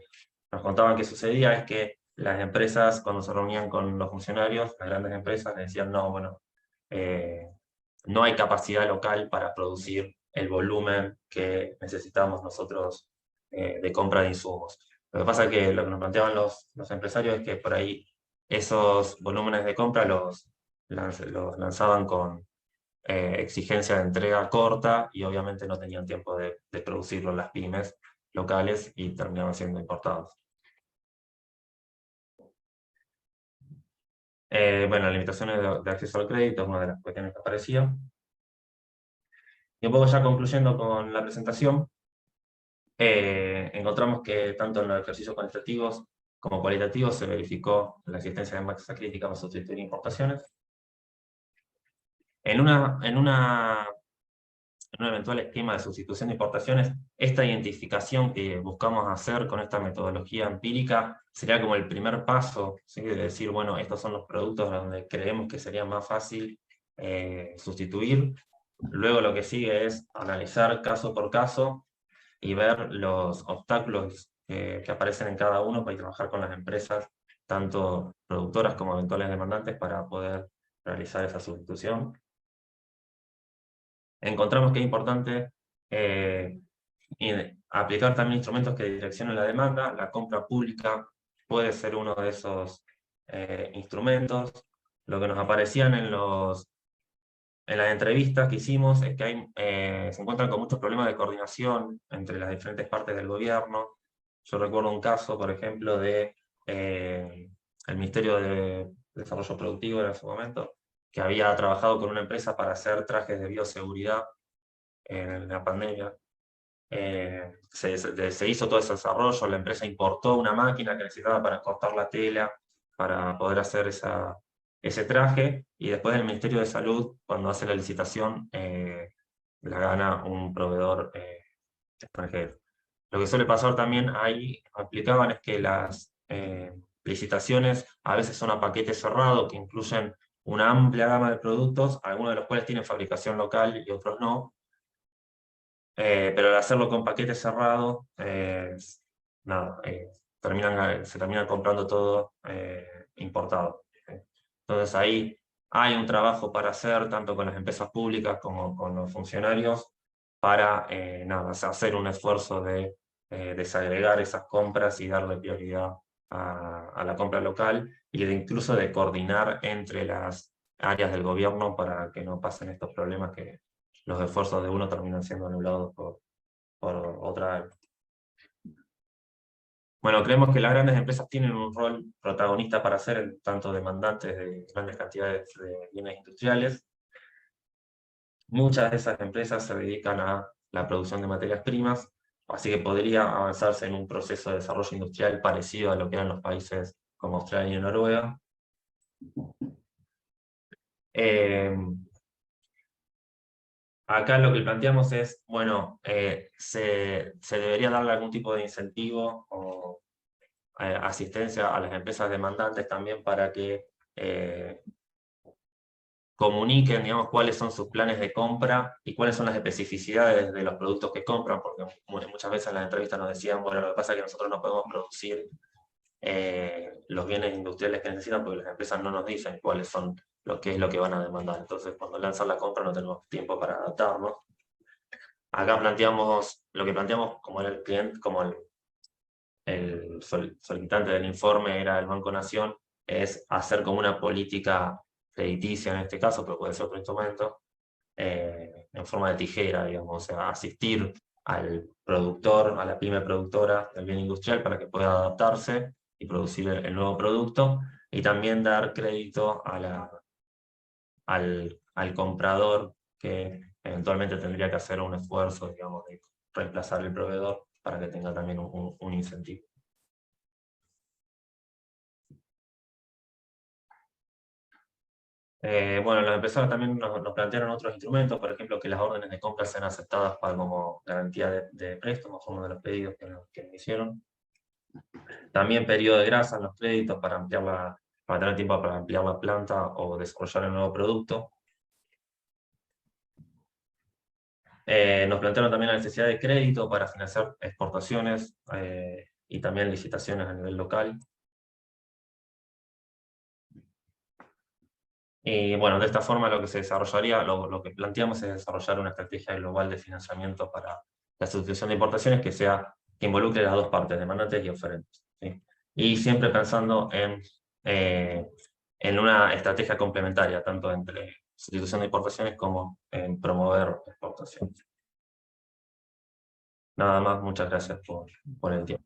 nos contaban que sucedía es que las empresas, cuando se reunían con los funcionarios, las grandes empresas, les decían, no, bueno, no hay capacidad local para producir el volumen que necesitamos nosotros de compra de insumos. Lo que pasa es que lo que nos planteaban los empresarios es que por ahí esos volúmenes de compra los lanzaban con exigencia de entrega corta y obviamente no tenían tiempo de producirlo las pymes locales y terminaban siendo importados. Bueno, limitaciones de acceso al crédito es una de las cuestiones que aparecían. Y un poco ya concluyendo con la presentación, encontramos que tanto en los ejercicios cuantitativos como cualitativos se verificó la existencia de masa crítica para sustituir importaciones. En un eventual esquema de sustitución de importaciones, esta identificación que buscamos hacer con esta metodología empírica sería como el primer paso, ¿sí? De decir, bueno, estos son los productos donde creemos que sería más fácil sustituir. Luego lo que sigue es analizar caso por caso y ver los obstáculos que aparecen en cada uno para trabajar con las empresas, tanto productoras como eventuales demandantes, para poder realizar esa sustitución. Encontramos que es importante aplicar también instrumentos que direccionen la demanda. La compra pública puede ser uno de esos instrumentos. Lo que nos aparecían en las entrevistas que hicimos es que se encuentran con muchos problemas de coordinación entre las diferentes partes del gobierno. Yo recuerdo un caso, por ejemplo, de el Ministerio de Desarrollo Productivo en ese momento, que había trabajado con una empresa para hacer trajes de bioseguridad en la pandemia. Se hizo todo ese desarrollo, la empresa importó una máquina que necesitaba para cortar la tela, para poder hacer ese traje, y después el Ministerio de Salud, cuando hace la licitación, la gana un proveedor extranjero. Lo que suele pasar también ahí, aplicaban, es que las licitaciones a veces son a paquete cerrado, que incluyen una amplia gama de productos, algunos de los cuales tienen fabricación local y otros no. Pero al hacerlo con paquete cerrado, nada, se termina comprando todo importado. Entonces ahí hay un trabajo para hacer, tanto con las empresas públicas como con los funcionarios, para nada, hacer un esfuerzo de desagregar esas compras y darle prioridad a la compra local, y incluso de coordinar entre las áreas del gobierno para que no pasen estos problemas que los esfuerzos de uno terminan siendo anulados por otra área. Bueno, creemos que las grandes empresas tienen un rol protagonista para ser tanto demandantes de grandes cantidades de bienes industriales. Muchas de esas empresas se dedican a la producción de materias primas, así que podría avanzarse en un proceso de desarrollo industrial parecido a lo que eran los países como Australia y Noruega. Acá lo que planteamos es, bueno, se debería darle algún tipo de incentivo o asistencia a las empresas demandantes también para que comuniquen, digamos, cuáles son sus planes de compra y cuáles son las especificidades de los productos que compran, porque muchas veces en las entrevistas nos decían, bueno, lo que pasa es que nosotros no podemos producir los bienes industriales que necesitan porque las empresas no nos dicen cuáles son qué es lo que van a demandar. Entonces, cuando lanzan la compra no tenemos tiempo para adaptarnos. Acá lo que planteamos como era el cliente, como el solicitante del informe era el Banco Nación, es hacer como una política crediticia en este caso, pero puede ser otro instrumento, en forma de tijera, digamos, o sea, asistir al productor, a la pyme productora del bien industrial para que pueda adaptarse y producir el nuevo producto, y también dar crédito al comprador que eventualmente tendría que hacer un esfuerzo, digamos, de reemplazar el proveedor para que tenga también un incentivo. Bueno, los empresarios también nos plantearon otros instrumentos, por ejemplo, que las órdenes de compra sean aceptadas como garantía de préstamo, fue uno de los pedidos que me hicieron. También periodo de grasa en los créditos para tener tiempo para ampliar la planta o desarrollar el nuevo producto. Nos plantearon también la necesidad de crédito para financiar exportaciones y también licitaciones a nivel local. Y bueno, de esta forma lo que se desarrollaría, lo que planteamos es desarrollar una estrategia global de financiamiento para la sustitución de importaciones que involucre las dos partes, demandantes y oferentes, ¿sí? Y siempre pensando en una estrategia complementaria, tanto entre sustitución de importaciones como en promover exportaciones. Nada más, muchas gracias por el tiempo.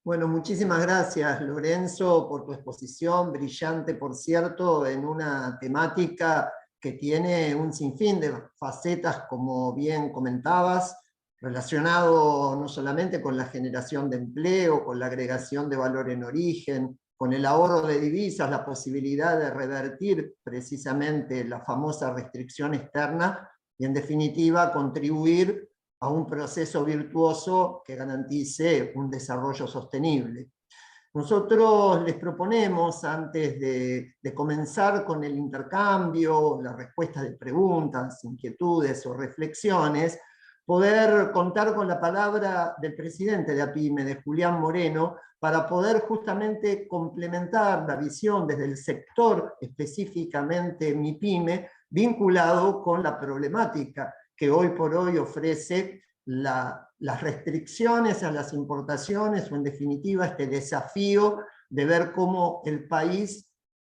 Bueno, muchísimas gracias, Lorenzo, por tu exposición, brillante, por cierto, en una temática que tiene un sinfín de facetas, como bien comentabas, relacionado no solamente con la generación de empleo, con la agregación de valor en origen, con el ahorro de divisas, la posibilidad de revertir precisamente la famosa restricción externa, y en definitiva contribuir a un proceso virtuoso que garantice un desarrollo sostenible. Nosotros les proponemos, antes de comenzar con el intercambio, la respuesta de preguntas, inquietudes o reflexiones, poder contar con la palabra del presidente de APYME, de Julián Moreno, para poder justamente complementar la visión desde el sector, específicamente MIPYME, vinculado con la problemática que hoy por hoy ofrece las restricciones a las importaciones, o en definitiva este desafío de ver cómo el país,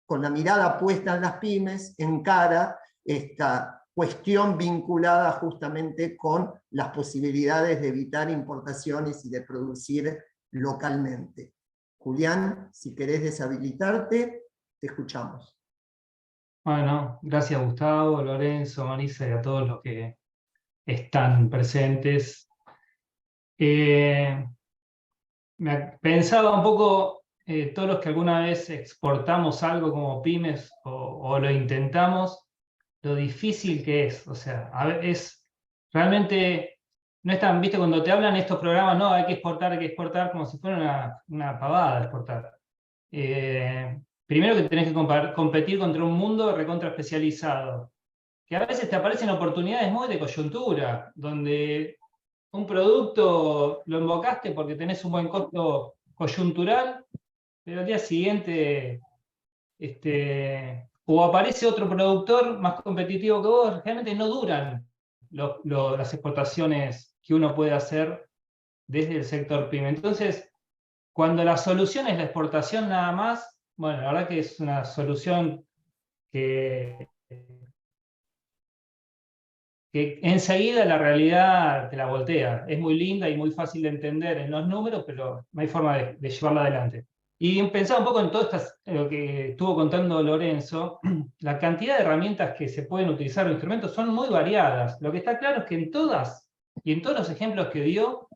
con la mirada puesta en las pymes, encara esta cuestión vinculada justamente con las posibilidades de evitar importaciones y de producir localmente. Julián, si querés deshabilitarte, te escuchamos. Bueno, gracias Gustavo, Lorenzo, Marisa y a todos los que están presentes. Pensaba un poco, todos los que alguna vez exportamos algo como pymes o lo intentamos, lo difícil que es. O sea, realmente no es tan, viste, cuando te hablan estos programas, no, hay que exportar, como si fuera una pavada exportar. Primero que tenés que competir contra un mundo recontra especializado, que a veces te aparecen oportunidades muy de coyuntura, donde un producto lo invocaste porque tenés un buen costo coyuntural, pero al día siguiente o aparece otro productor más competitivo que vos. Realmente no duran las exportaciones que uno puede hacer desde el sector PYME. Entonces, cuando la solución es la exportación nada más, bueno, la verdad que es una solución que enseguida la realidad te la voltea. Es muy linda y muy fácil de entender en los números, pero no hay forma de llevarla adelante. Y pensaba un poco en todo lo que estuvo contando Lorenzo. La cantidad de herramientas que se pueden utilizar, los instrumentos, son muy variadas. Lo que está claro es que en todas, y en todos los ejemplos que dio,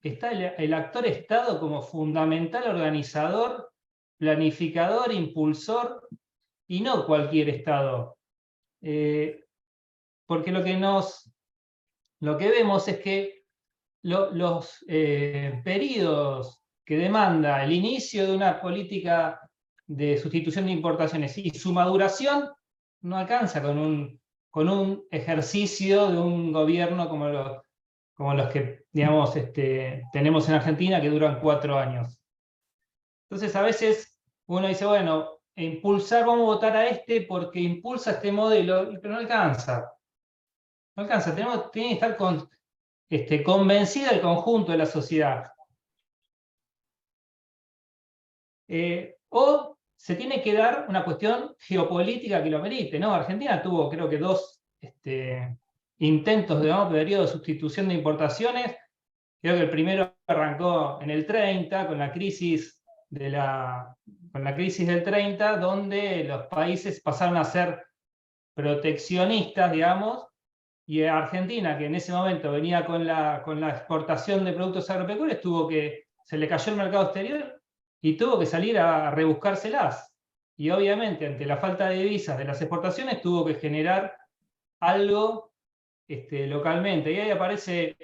está el actor Estado como fundamental organizador, planificador, impulsor, y no cualquier Estado. Porque lo que vemos es que los periodos que demanda el inicio de una política de sustitución de importaciones y su maduración no alcanza con un ejercicio de un gobierno como los que, digamos, tenemos en Argentina, que duran 4 años. Entonces, a veces uno dice, bueno, vamos a votar a este porque impulsa este modelo, pero no alcanza. No alcanza, tiene que estar convencida el conjunto de la sociedad. O se tiene que dar una cuestión geopolítica que lo merite, ¿no? Argentina tuvo, creo que, 2 intentos de periodo de sustitución de importaciones. Creo que el primero arrancó en el 30, con la crisis del 30, donde los países pasaron a ser proteccionistas, digamos, y Argentina, que en ese momento venía con la exportación de productos agropecuarios, se le cayó el mercado exterior y tuvo que salir a rebuscárselas. Y obviamente, ante la falta de divisas de las exportaciones, tuvo que generar algo localmente. Y ahí aparece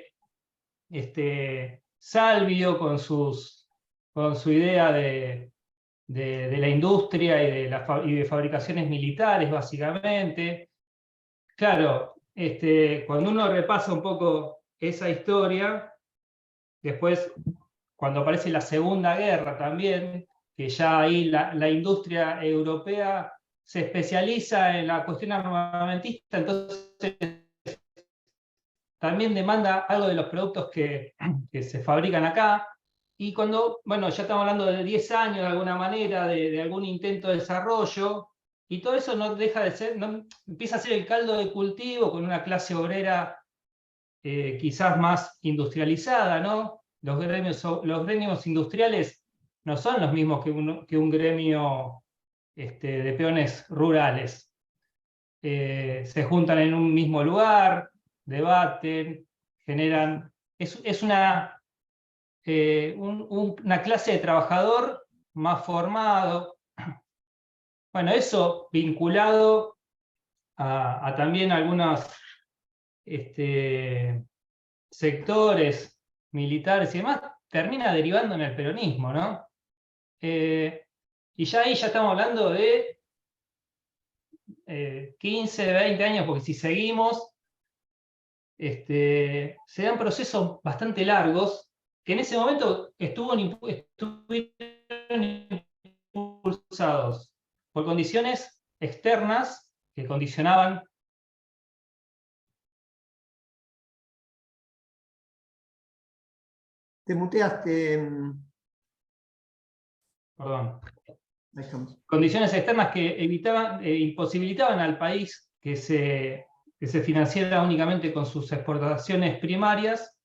Salvio con su idea de la industria y de fabricaciones militares, básicamente. Claro, cuando uno repasa un poco esa historia, después, cuando aparece la Segunda Guerra también, que ya ahí la industria europea se especializa en la cuestión armamentista, entonces también demanda algo de los productos que se fabrican acá. Y cuando, bueno, ya estamos hablando de 10 años de alguna manera, de algún intento de desarrollo, y todo eso no deja de ser, empieza a ser el caldo de cultivo con una clase obrera quizás más industrializada, ¿no? Los gremios industriales no son los mismos que un gremio de peones rurales. Se juntan en un mismo lugar, debaten, generan... Es una clase de trabajador más formado. Bueno, eso vinculado a también algunos sectores militares y demás, termina derivando en el peronismo, ¿no? Y ya ahí ya estamos hablando de 15, 20 años, porque si seguimos, se dan procesos bastante largos, que en ese momento estuvieron impulsados por condiciones externas que condicionaban. Te muteaste. Perdón. Condiciones externas que imposibilitaban al país que se financiara únicamente con sus exportaciones primarias.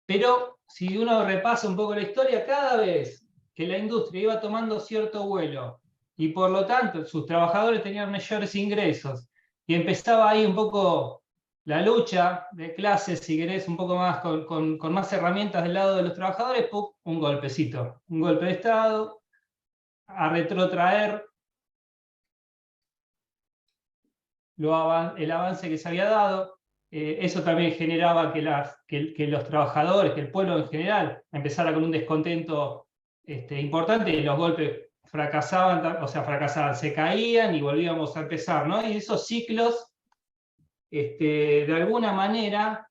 Pero si uno repasa un poco la historia, cada vez que la industria iba tomando cierto vuelo y por lo tanto sus trabajadores tenían mayores ingresos y empezaba ahí un poco la lucha de clases, si querés, un poco más con más herramientas del lado de los trabajadores, ¡pum!, un golpecito, un golpe de Estado, a retrotraer el avance que se había dado. Eso también generaba que los trabajadores, que el pueblo en general, empezara con un descontento importante, y los golpes fracasaban, se caían y volvíamos a empezar, ¿no? Y esos ciclos, de alguna manera,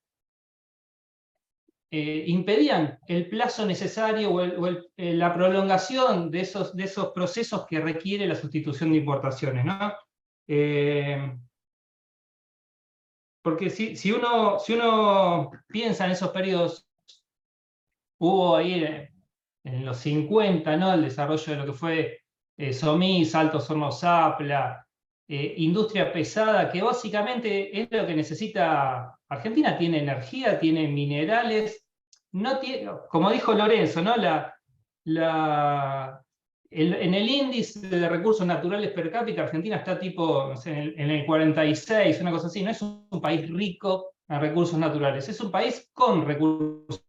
impedían el plazo necesario o la prolongación de esos procesos que requiere la sustitución de importaciones, ¿no? Porque si uno piensa en esos periodos, hubo ahí en los 50, ¿no?, el desarrollo de lo que fue SOMIS, Altos Hornos Zapla, industria pesada, que básicamente es lo que necesita Argentina. Tiene energía, tiene minerales, no tiene, como dijo Lorenzo, ¿no?, en el índice de recursos naturales per cápita, Argentina está tipo, no sé, en el 46, una cosa así. No es un país rico en recursos naturales, es un país con recursos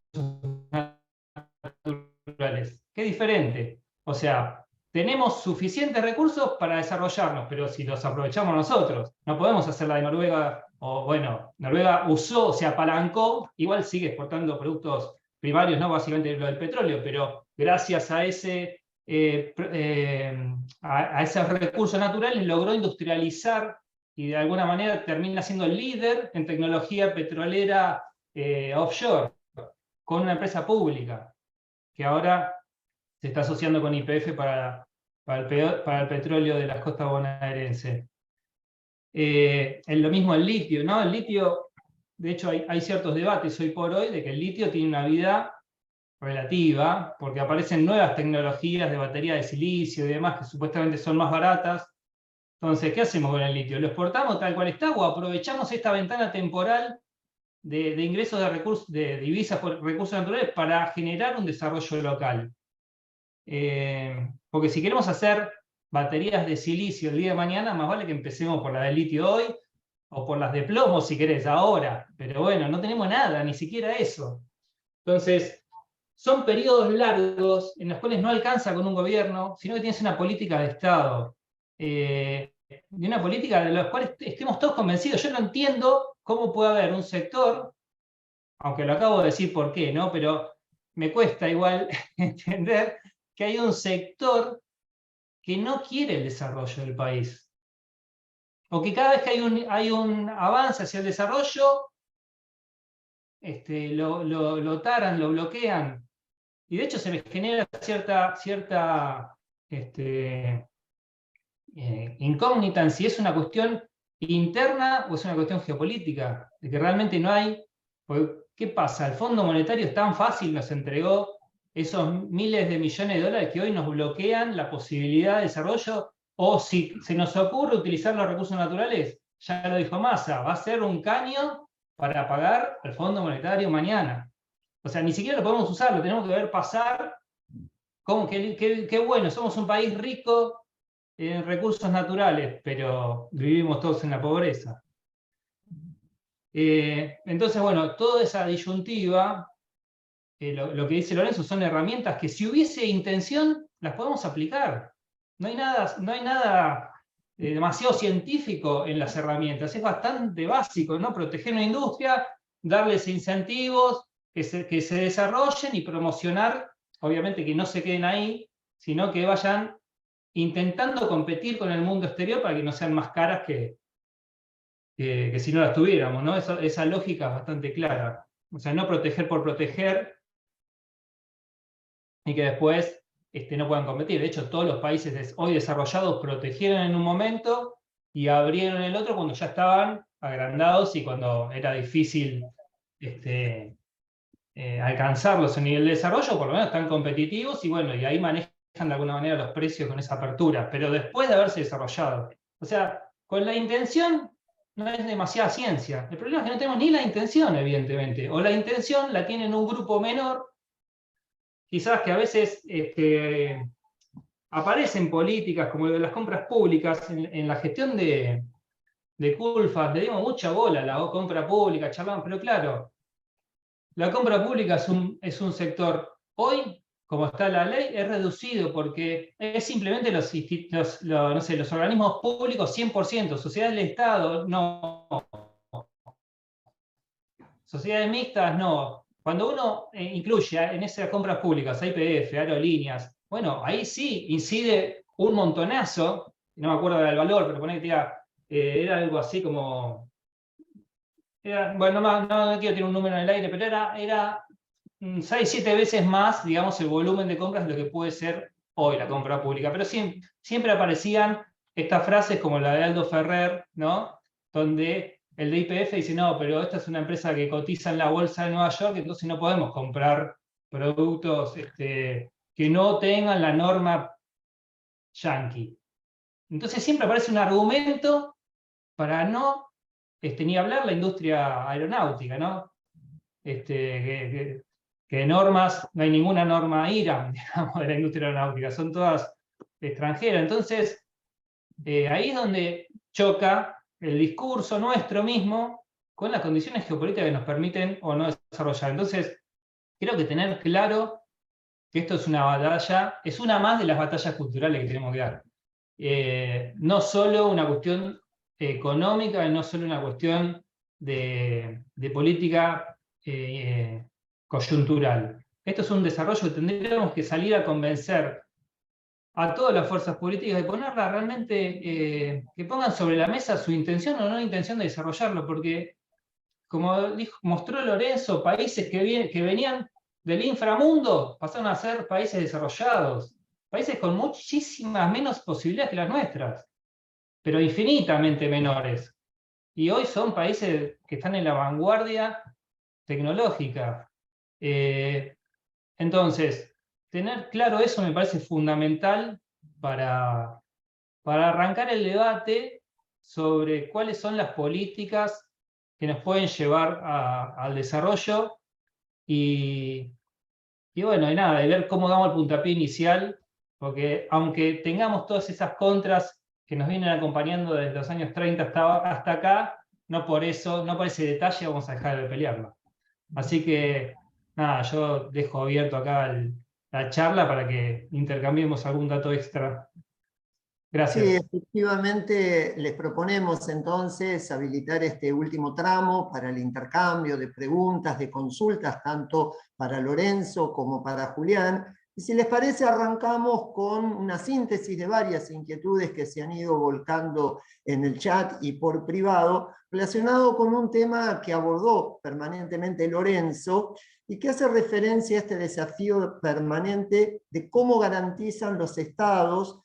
naturales. Qué diferente. O sea, tenemos suficientes recursos para desarrollarnos, pero si los aprovechamos nosotros, no podemos hacer la de Noruega. O bueno, Noruega se apalancó, igual sigue exportando productos primarios, ¿no?, básicamente lo del petróleo, pero gracias a esos recursos naturales logró industrializar y de alguna manera termina siendo el líder en tecnología petrolera offshore, con una empresa pública que ahora se está asociando con YPF para el petróleo de las costas bonaerenses. Es lo mismo el litio, ¿no? El litio, de hecho hay ciertos debates hoy por hoy de que el litio tiene una vida relativa, porque aparecen nuevas tecnologías de batería de silicio y demás que supuestamente son más baratas. Entonces, ¿qué hacemos con el litio? ¿Lo exportamos tal cual está o aprovechamos esta ventana temporal de ingresos de recursos, de divisas por recursos naturales para generar un desarrollo local? Porque si queremos hacer baterías de silicio el día de mañana, más vale que empecemos por la de litio hoy, o por las de plomo si querés, ahora. Pero bueno, no tenemos nada, ni siquiera eso. Entonces, son periodos largos en los cuales no alcanza con un gobierno, sino que tienes una política de Estado. De una política de la cual estemos todos convencidos. Yo no entiendo cómo puede haber un sector, aunque lo acabo de decir por qué, ¿no? Pero me cuesta igual entender que hay un sector que no quiere el desarrollo del país. O que cada vez que hay un avance hacia el desarrollo, lo taran, lo bloquean. Y de hecho se me genera cierta incógnita en si es una cuestión interna o es una cuestión geopolítica, de que realmente no hay. ¿Qué pasa? El Fondo Monetario es tan fácil, nos entregó esos miles de millones de dólares que hoy nos bloquean la posibilidad de desarrollo, o si se nos ocurre utilizar los recursos naturales, ya lo dijo Massa, va a ser un caño para pagar al Fondo Monetario mañana. O sea, ni siquiera lo podemos usar, lo tenemos que ver pasar. Como qué bueno, somos un país rico en recursos naturales, pero vivimos todos en la pobreza. Entonces, bueno, toda esa disyuntiva, lo que dice Lorenzo, son herramientas que si hubiese intención, las podemos aplicar. No hay nada demasiado científico en las herramientas, es bastante básico, ¿no? Proteger una industria, darles incentivos, que se desarrollen y promocionar, obviamente que no se queden ahí, sino que vayan intentando competir con el mundo exterior para que no sean más caras que si no las tuviéramos, ¿no? Esa lógica es bastante clara. O sea, no proteger por proteger y que después no puedan competir. De hecho, todos los países hoy desarrollados protegieron en un momento y abrieron el otro cuando ya estaban agrandados y cuando era difícil alcanzarlos en nivel de desarrollo, por lo menos están competitivos y bueno, y ahí manejan de alguna manera los precios con esa apertura, pero después de haberse desarrollado. O sea, con la intención no es demasiada ciencia. El problema es que no tenemos ni la intención, evidentemente, o la intención la tienen un grupo menor, quizás que a veces aparecen políticas como las compras públicas en la gestión de Culfas, le dimos mucha bola a la compra pública, charlamos, pero claro, la compra pública es un sector, hoy, como está la ley, es reducido porque es simplemente los organismos públicos 100%, sociedades del Estado, no. Sociedades mixtas, no. Cuando uno incluye en esas compras públicas, YPF, aerolíneas, bueno, ahí sí incide un montonazo, no me acuerdo del valor, pero poné que era algo así como... bueno, no quiero tener un número en el aire, pero era 6-7 veces más, digamos, el volumen de compras de lo que puede ser hoy la compra pública. Pero siempre aparecían estas frases como la de Aldo Ferrer, ¿no? Donde el de YPF dice, no, pero esta es una empresa que cotiza en la bolsa de Nueva York, entonces no podemos comprar productos que no tengan la norma yankee. Entonces siempre aparece un argumento para no ni hablar la industria aeronáutica, ¿no? Que normas, no hay ninguna norma IRAM, digamos, de la industria aeronáutica, son todas extranjeras. Entonces, ahí es donde choca el discurso nuestro mismo con las condiciones geopolíticas que nos permiten o no desarrollar. Entonces, creo que tener claro que esto es una batalla, es una más de las batallas culturales que tenemos que dar. No solo una cuestión económica, no solo una cuestión de política coyuntural. Esto es un desarrollo que tendríamos que salir a convencer a todas las fuerzas políticas de ponerla realmente, que pongan sobre la mesa su intención o no intención de desarrollarlo, porque, como mostró Lorenzo, países que venían del inframundo pasaron a ser países desarrollados, países con muchísimas menos posibilidades que las nuestras, pero infinitamente menores. Y hoy son países que están en la vanguardia tecnológica. Entonces, tener claro eso me parece fundamental para arrancar el debate sobre cuáles son las políticas que nos pueden llevar al desarrollo y bueno, y nada, de ver cómo damos el puntapié inicial, porque aunque tengamos todas esas contras que nos vienen acompañando desde los años 30 hasta acá, no por eso, no por ese detalle vamos a dejar de pelearla. Así que, nada, yo dejo abierto acá la charla para que intercambiemos algún dato extra. Gracias. Sí, efectivamente les proponemos entonces habilitar este último tramo para el intercambio de preguntas, de consultas, tanto para Lorenzo como para Julián. Y si les parece, arrancamos con una síntesis de varias inquietudes que se han ido volcando en el chat y por privado, relacionado con un tema que abordó permanentemente Lorenzo y que hace referencia a este desafío permanente de cómo garantizan los estados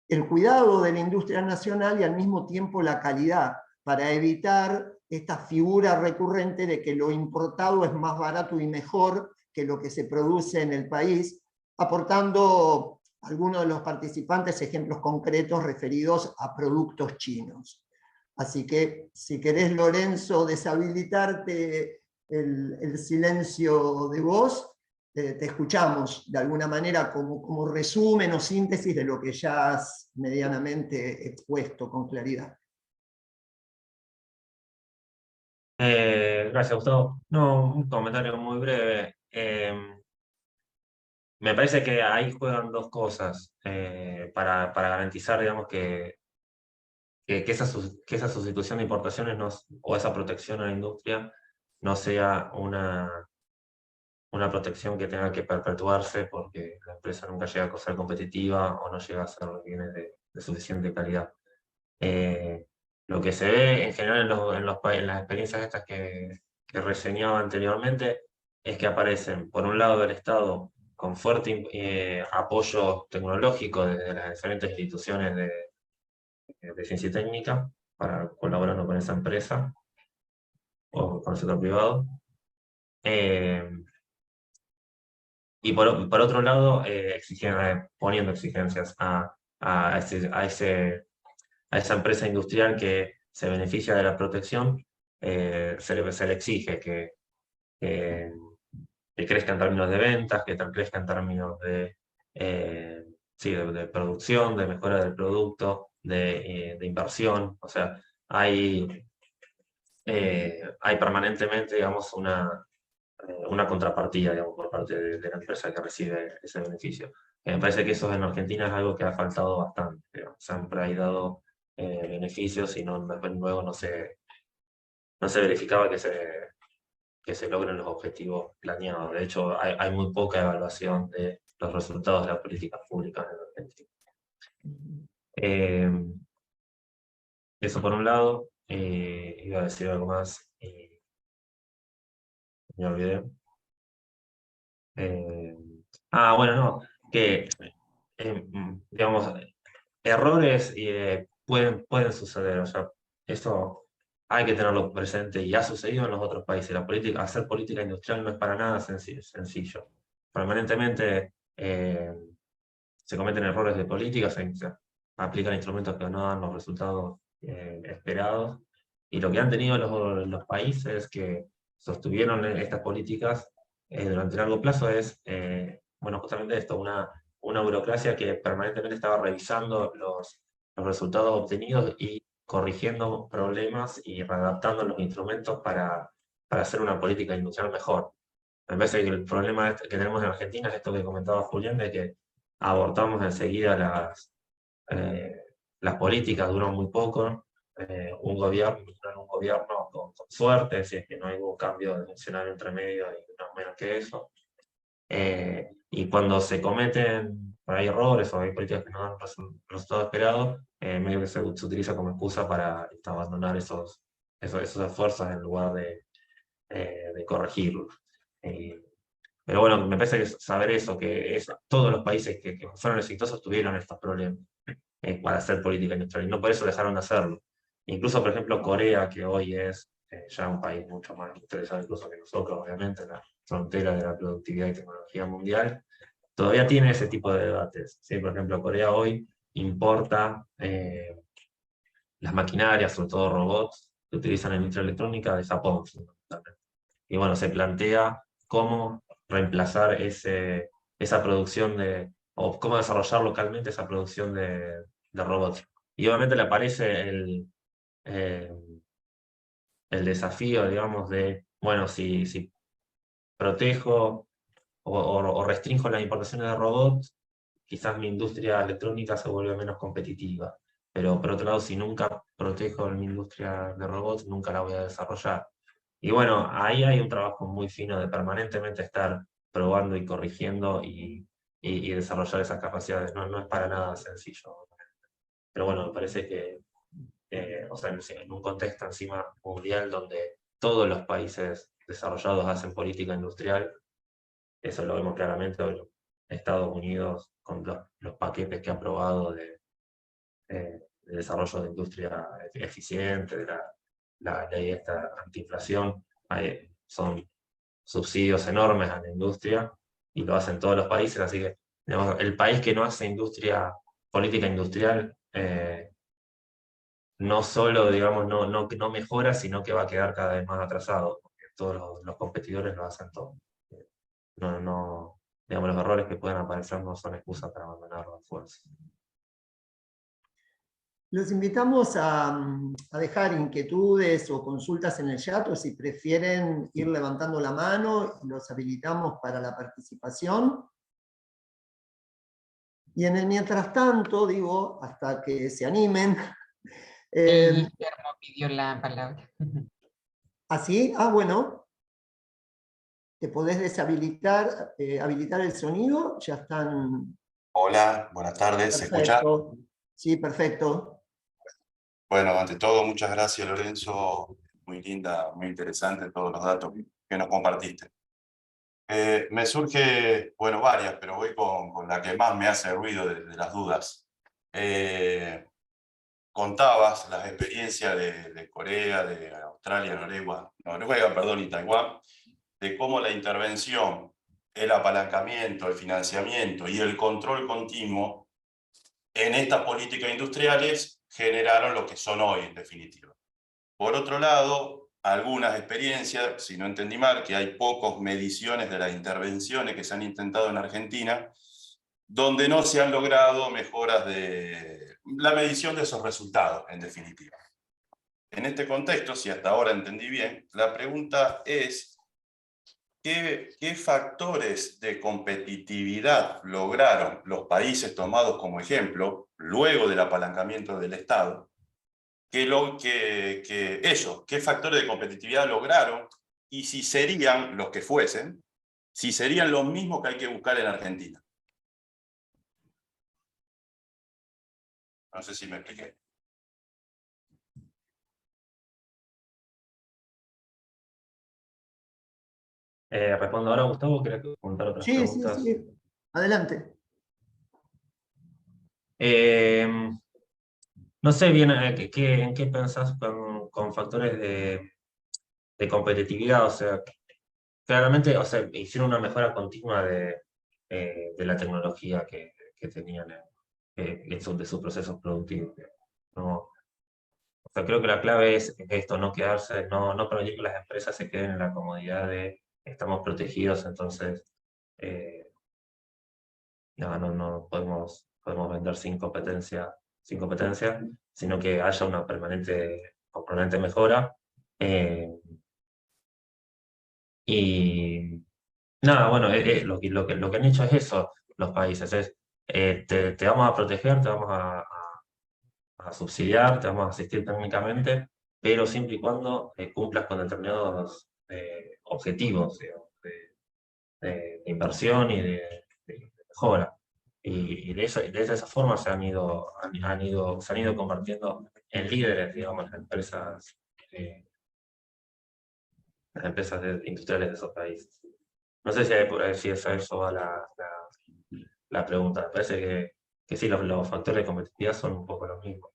el cuidado de la industria nacional y al mismo tiempo la calidad, para evitar esta figura recurrente de que lo importado es más barato y mejor que lo que se produce en el país, aportando algunos de los participantes ejemplos concretos referidos a productos chinos. Así que, si querés, Lorenzo, deshabilitarte el silencio de voz, te escuchamos de alguna manera como resumen o síntesis de lo que ya has medianamente expuesto con claridad. Gracias, Gustavo. No, un comentario muy breve. Me parece que ahí juegan dos cosas para garantizar, digamos, que esa sustitución de importaciones o esa protección a la industria no sea una protección que tenga que perpetuarse porque la empresa nunca llega a ser competitiva o no llega a ser bienes de suficiente calidad. Lo que se ve en general en las experiencias estas que reseñaba anteriormente es que aparecen, por un lado, del Estado con fuerte apoyo tecnológico desde las diferentes instituciones de ciencia y técnica para colaborando con esa empresa o con el sector privado. Y por otro lado, poniendo exigencias a esa empresa industrial que se beneficia de la protección, se le exige que crezca en términos de ventas, que crezca en términos de producción, de mejora del producto, de inversión. O sea, hay permanentemente, digamos, una contrapartida, digamos, por parte de la empresa que recibe ese beneficio. Me parece que eso en Argentina es algo que ha faltado bastante. Digamos. Siempre hay dado beneficios y luego no se verificaba que se logren los objetivos planeados. De hecho, hay muy poca evaluación de los resultados de las políticas públicas en Argentina. Eso por un lado. Iba a decir algo más y me olvidé. Bueno, no, que digamos, errores pueden suceder, o sea, eso hay que tenerlo presente y ha sucedido en los otros países. Hacer política industrial no es para nada sencillo. Permanentemente se cometen errores de política, se aplican instrumentos que no dan los resultados esperados, y lo que han tenido los países que sostuvieron estas políticas durante largo plazo es, justamente esto, una burocracia que permanentemente estaba revisando los resultados obtenidos y corrigiendo problemas y readaptando los instrumentos para hacer una política industrial mejor. Me parece que el problema que tenemos en Argentina es esto que comentaba Julián, de que abortamos enseguida las políticas, duran muy poco. Un gobierno con suerte, si es que no hay un cambio de funcionario entre medio y no menos que eso. Y cuando se cometen hay errores o hay políticas que no dan resultados esperados, medio que se utiliza como excusa para abandonar esos esfuerzos en lugar de corregirlos. Pero bueno, me parece que saber eso, que todos los países que fueron exitosos tuvieron estos problemas para hacer política industrial, y no por eso dejaron de hacerlo. Incluso, por ejemplo, Corea, que hoy es ya un país mucho más interesado incluso que nosotros, obviamente, frontera de la productividad y tecnología mundial, todavía tiene ese tipo de debates, ¿sí? Por ejemplo, Corea hoy importa las maquinarias, sobre todo robots, que utilizan en la industria electrónica de Japón, fundamentalmente. Y bueno, se plantea cómo reemplazar esa producción o cómo desarrollar localmente esa producción de robots. Y obviamente le aparece el desafío, digamos, de, bueno, si protejo o restringo las importaciones de robots, quizás mi industria electrónica se vuelve menos competitiva. Pero por otro lado, si nunca protejo mi industria de robots, nunca la voy a desarrollar. Y bueno, ahí hay un trabajo muy fino de permanentemente estar probando y corrigiendo y desarrollar esas capacidades. No es para nada sencillo. Pero bueno, me parece que, o sea, en un contexto encima mundial donde todos los países desarrollados hacen política industrial, eso lo vemos claramente hoy. Estados Unidos, con los paquetes que ha aprobado de desarrollo de industria eficiente, de la ley esta antiinflación, son subsidios enormes a la industria y lo hacen todos los países, así que digamos, el país que no hace política industrial, no solo digamos, no mejora, sino que va a quedar cada vez más atrasado, porque todos los competidores lo hacen todo. Digamos, los errores que puedan aparecer no son excusas para abandonar la fuerza. Los invitamos a dejar inquietudes o consultas en el chat, o si prefieren ir levantando la mano, los habilitamos para la participación. Y en el mientras tanto, digo, hasta que se animen. Guillermo pidió la palabra. ¿Así? Ah, bueno. ¿Te podés deshabilitar, habilitar el sonido? Ya están... Hola, buenas tardes, ¿se escucha? Perfecto. Sí, perfecto. Bueno, ante todo, muchas gracias, Lorenzo. Muy linda, muy interesante todos los datos que nos compartiste. Me surge, bueno, varias, pero voy con la que más me hace ruido de las dudas. Contabas las experiencias de Corea, de Australia, Noruega, perdón, y Taiwán, de cómo la intervención, el apalancamiento, el financiamiento y el control continuo en estas políticas industriales generaron lo que son hoy, en definitiva. Por otro lado, algunas experiencias, si no entendí mal, que hay pocas mediciones de las intervenciones que se han intentado en Argentina, donde no se han logrado mejoras de la medición de esos resultados, en definitiva. En este contexto, si hasta ahora entendí bien, la pregunta es, ¿qué factores de competitividad lograron los países tomados como ejemplo, luego del apalancamiento del Estado? ¿Qué factores de competitividad lograron? Y si serían los que fuesen, si serían los mismos que hay que buscar en Argentina. No sé si me expliqué. Respondo ahora, Gustavo, ¿querés preguntar otras preguntas? Sí. Adelante. No sé bien en qué pensás con factores de competitividad, o sea, claramente, o sea, hicieron una mejora continua de la tecnología que tenían de sus procesos productivos. ¿No? O sea, creo que la clave es esto, no quedarse, no permitir que las empresas se queden en la comodidad de estamos protegidos, entonces no podemos vender sin competencia, sino que haya una permanente mejora. Y nada, bueno, lo que han hecho es eso, los países, es te vamos a proteger, te vamos a subsidiar, te vamos a asistir técnicamente, pero siempre y cuando cumplas con determinados objetivos, digamos, de inversión y de mejora. Y de esa forma se han ido convirtiendo en líderes, digamos, las empresas industriales de esos países. No sé si eso va la pregunta. Me parece que sí, los factores de competitividad son un poco los mismos.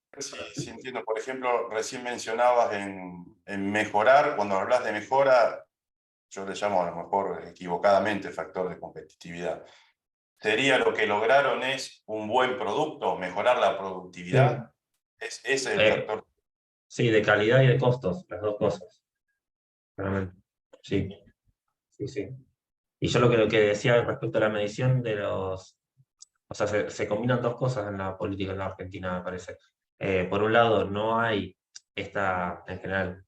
Sí, entiendo. Por ejemplo, recién mencionabas en mejorar, cuando hablas de mejora, yo le llamo a lo mejor equivocadamente factor de competitividad. ¿Sería lo que lograron es un buen producto, mejorar la productividad? Ese es el factor. Sí, de calidad y de costos, las dos cosas. Realmente. Sí, sí, sí. Y yo lo que decía respecto a la medición de los... O sea, se combinan dos cosas en la política en la Argentina, me parece. Por un lado, no hay esta, en general,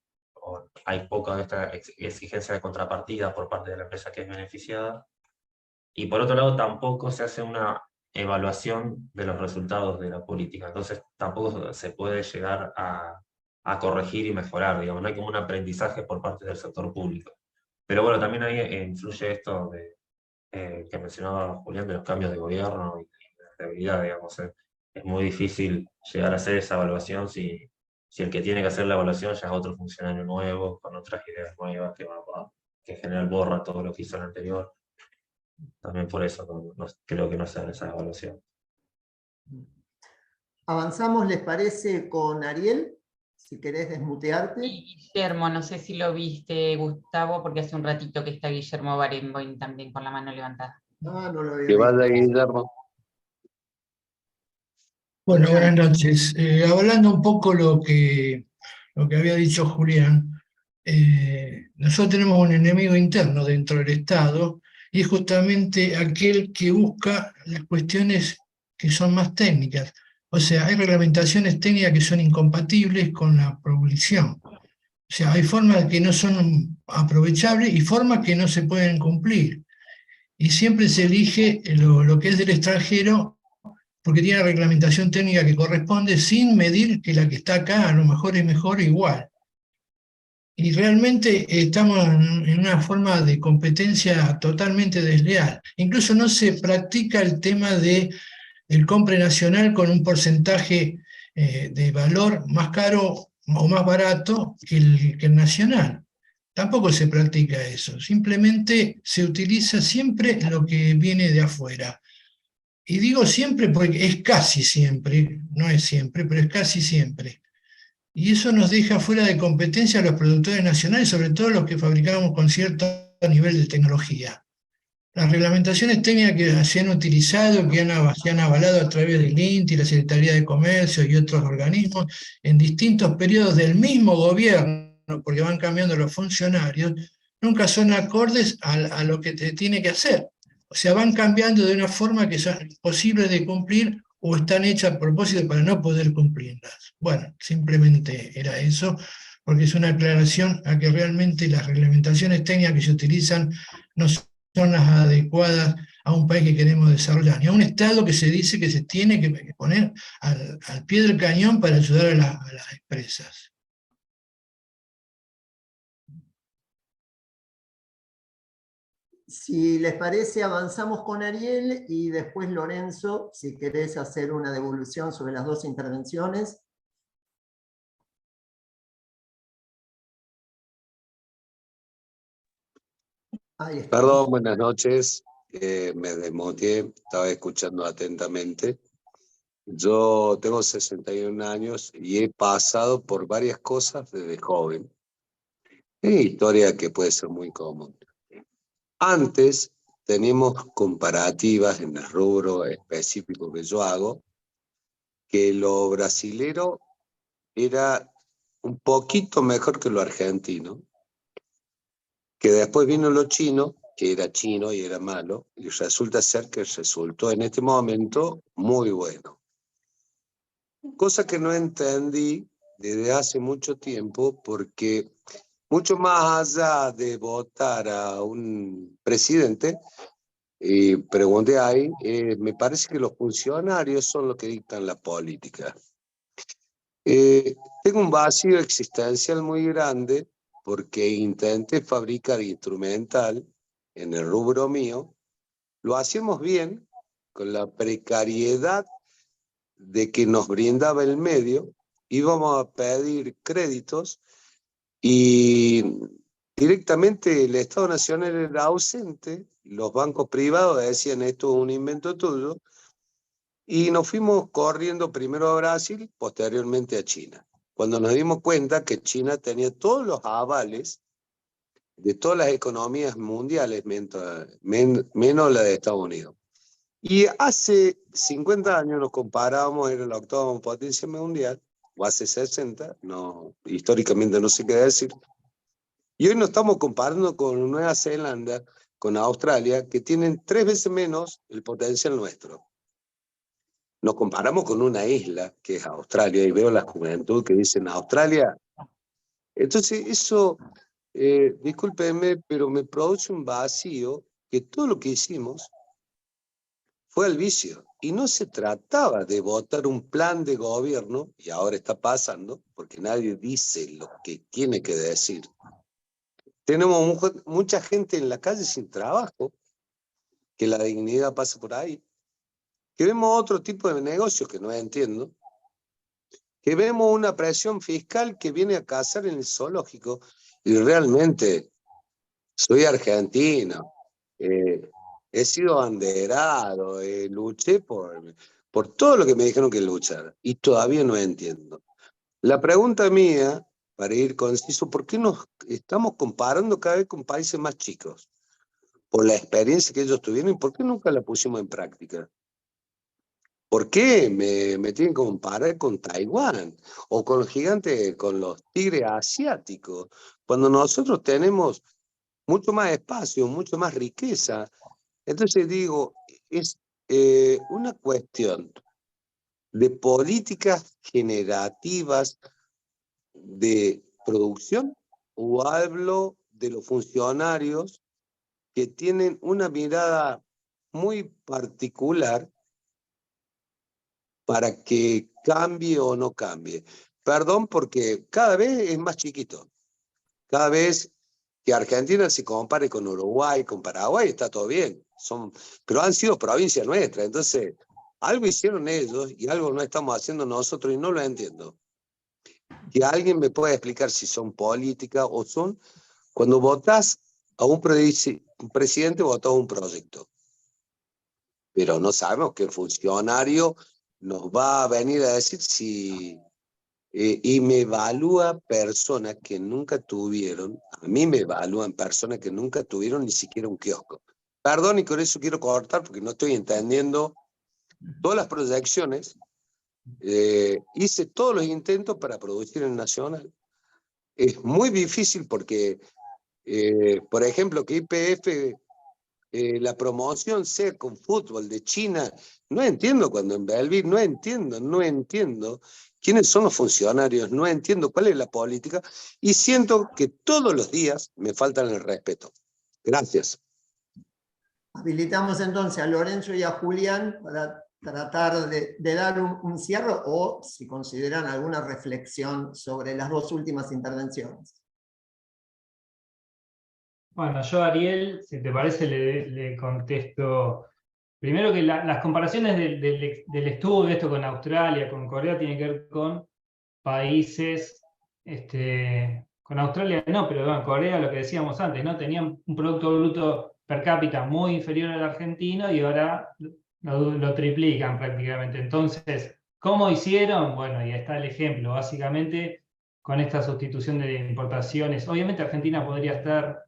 hay poca de esta exigencia de contrapartida por parte de la empresa que es beneficiada. Y por otro lado, tampoco se hace una evaluación de los resultados de la política. Entonces, tampoco se puede llegar a corregir y mejorar, digamos. No hay como un aprendizaje por parte del sector público. Pero bueno, también ahí influye esto de, que mencionaba Julián, de los cambios de gobierno y de la estabilidad, digamos. Es muy difícil llegar a hacer esa evaluación si el que tiene que hacer la evaluación ya es otro funcionario nuevo, con otras ideas nuevas que en general borra todo lo que hizo el anterior. También por eso creo que no se hace esa evaluación. Avanzamos, ¿les parece, con Ariel? Si querés desmutearte. Y Guillermo, no sé si lo viste, Gustavo, porque hace un ratito que está Guillermo Barenboim también con la mano levantada. Ah, no lo había Que visto. vaya Guillermo. Bueno, buenas noches. Hablando un poco lo que había dicho Julián, nosotros tenemos un enemigo interno dentro del Estado y es justamente aquel que busca las cuestiones que son más técnicas. O sea, hay reglamentaciones técnicas que son incompatibles con la prohibición. O sea, hay formas que no son aprovechables y formas que no se pueden cumplir. Y siempre se elige lo que es del extranjero porque tiene la reglamentación técnica que corresponde sin medir que la que está acá a lo mejor es mejor o igual. Y realmente estamos en una forma de competencia totalmente desleal. Incluso no se practica el tema del compre nacional con un porcentaje de valor más caro o más barato que el nacional. Tampoco se practica eso. Simplemente se utiliza siempre lo que viene de afuera. Y digo siempre porque es casi siempre, no es siempre, pero es casi siempre. Y eso nos deja fuera de competencia a los productores nacionales, sobre todo los que fabricamos con cierto nivel de tecnología. Las reglamentaciones técnicas que se han utilizado, que se han avalado a través del INTI, la Secretaría de Comercio y otros organismos, en distintos periodos del mismo gobierno, porque van cambiando los funcionarios, nunca son acordes a lo que te tiene que hacer. O sea, van cambiando de una forma que son imposibles de cumplir o están hechas a propósito para no poder cumplirlas. Bueno, simplemente era eso, porque es una aclaración a que realmente las reglamentaciones técnicas que se utilizan no son las adecuadas a un país que queremos desarrollar, y a un Estado que se dice que se tiene que poner al pie del cañón para ayudar a las empresas. Si les parece, avanzamos con Ariel y después Lorenzo, si querés hacer una devolución sobre las dos intervenciones. Ahí está. Perdón, buenas noches. Me desmuteé, estaba escuchando atentamente. Yo tengo 61 años y he pasado por varias cosas desde joven. Es historia que puede ser muy común. Antes teníamos comparativas en el rubro específico que yo hago, que lo brasilero era un poquito mejor que lo argentino, que después vino lo chino, que era chino y era malo, y resulta ser que resultó en este momento muy bueno. Cosa que no entendí desde hace mucho tiempo, porque mucho más allá de votar a un presidente, y pregunté ahí, me parece que los funcionarios son los que dictan la política. Tengo un vacío existencial muy grande porque intenté fabricar instrumental en el rubro mío, lo hacíamos bien con la precariedad de que nos brindaba el medio, íbamos a pedir créditos y directamente el Estado Nacional era ausente, los bancos privados decían esto es un invento tuyo, y nos fuimos corriendo primero a Brasil, posteriormente a China. Cuando nos dimos cuenta que China tenía todos los avales de todas las economías mundiales, menos la de Estados Unidos. Y hace 50 años nos comparábamos, era la octava potencia mundial, o hace 60, no, históricamente no sé qué decir. Y hoy nos estamos comparando con Nueva Zelanda, con Australia, que tienen 3 veces menos el potencial nuestro. Nos comparamos con una isla, que es Australia, y veo la juventud que dicen Australia. Entonces eso, discúlpenme, pero me produce un vacío que todo lo que hicimos fue al vicio. Y no se trataba de votar un plan de gobierno, y ahora está pasando, porque nadie dice lo que tiene que decir. Tenemos mucha gente en la calle sin trabajo, que la dignidad pasa por ahí. Que vemos otro tipo de negocios que no entiendo. Que vemos una presión fiscal que viene a cazar en el zoológico. Y realmente, soy argentino. He sido abanderado, luché por todo lo que me dijeron que luchar. Y todavía no entiendo. La pregunta mía, para ir conciso, ¿por qué nos estamos comparando cada vez con países más chicos? Por la experiencia que ellos tuvieron, ¿y por qué nunca la pusimos en práctica? ¿Por qué me tienen que comparar con Taiwán? O con los gigantes, con los tigres asiáticos, cuando nosotros tenemos mucho más espacio, mucho más riqueza. Entonces digo, es una cuestión de políticas generativas de producción, o hablo de los funcionarios que tienen una mirada muy particular para que cambie o no cambie. Perdón, porque cada vez es más chiquito. Cada vez que Argentina se compare con Uruguay, con Paraguay, está todo bien. Pero han sido provincias nuestras. Entonces, algo hicieron ellos y algo no estamos haciendo nosotros y no lo entiendo. Que alguien me pueda explicar si son políticas o son... Cuando votás a un presidente, votás a un proyecto. Pero no sabemos qué funcionario nos va a venir a decir si... y me evalúa personas que nunca tuvieron, a mí me evalúan personas que nunca tuvieron ni siquiera un kiosco. Perdón, y con eso quiero cortar porque no estoy entendiendo todas las proyecciones. Hice todos los intentos para producir en Nacional. Es muy difícil porque, por ejemplo, que YPF, la promoción sea con fútbol de China, no entiendo cuando en Belville, no entiendo quiénes son los funcionarios, no entiendo cuál es la política, y siento que todos los días me faltan el respeto. Gracias. Habilitamos entonces a Lorenzo y a Julián para tratar de dar un cierre, o si consideran alguna reflexión sobre las dos últimas intervenciones. Bueno, yo, Ariel, si te parece, le contesto. Primero que las comparaciones del estudio, esto con Australia, con Corea, tienen que ver con países, con Australia no, pero con Corea, lo que decíamos antes, ¿no? Tenían un Producto Bruto per cápita muy inferior al argentino y ahora lo triplican prácticamente. Entonces, ¿cómo hicieron? Bueno, y ahí está el ejemplo, básicamente con esta sustitución de importaciones. Obviamente Argentina podría estar,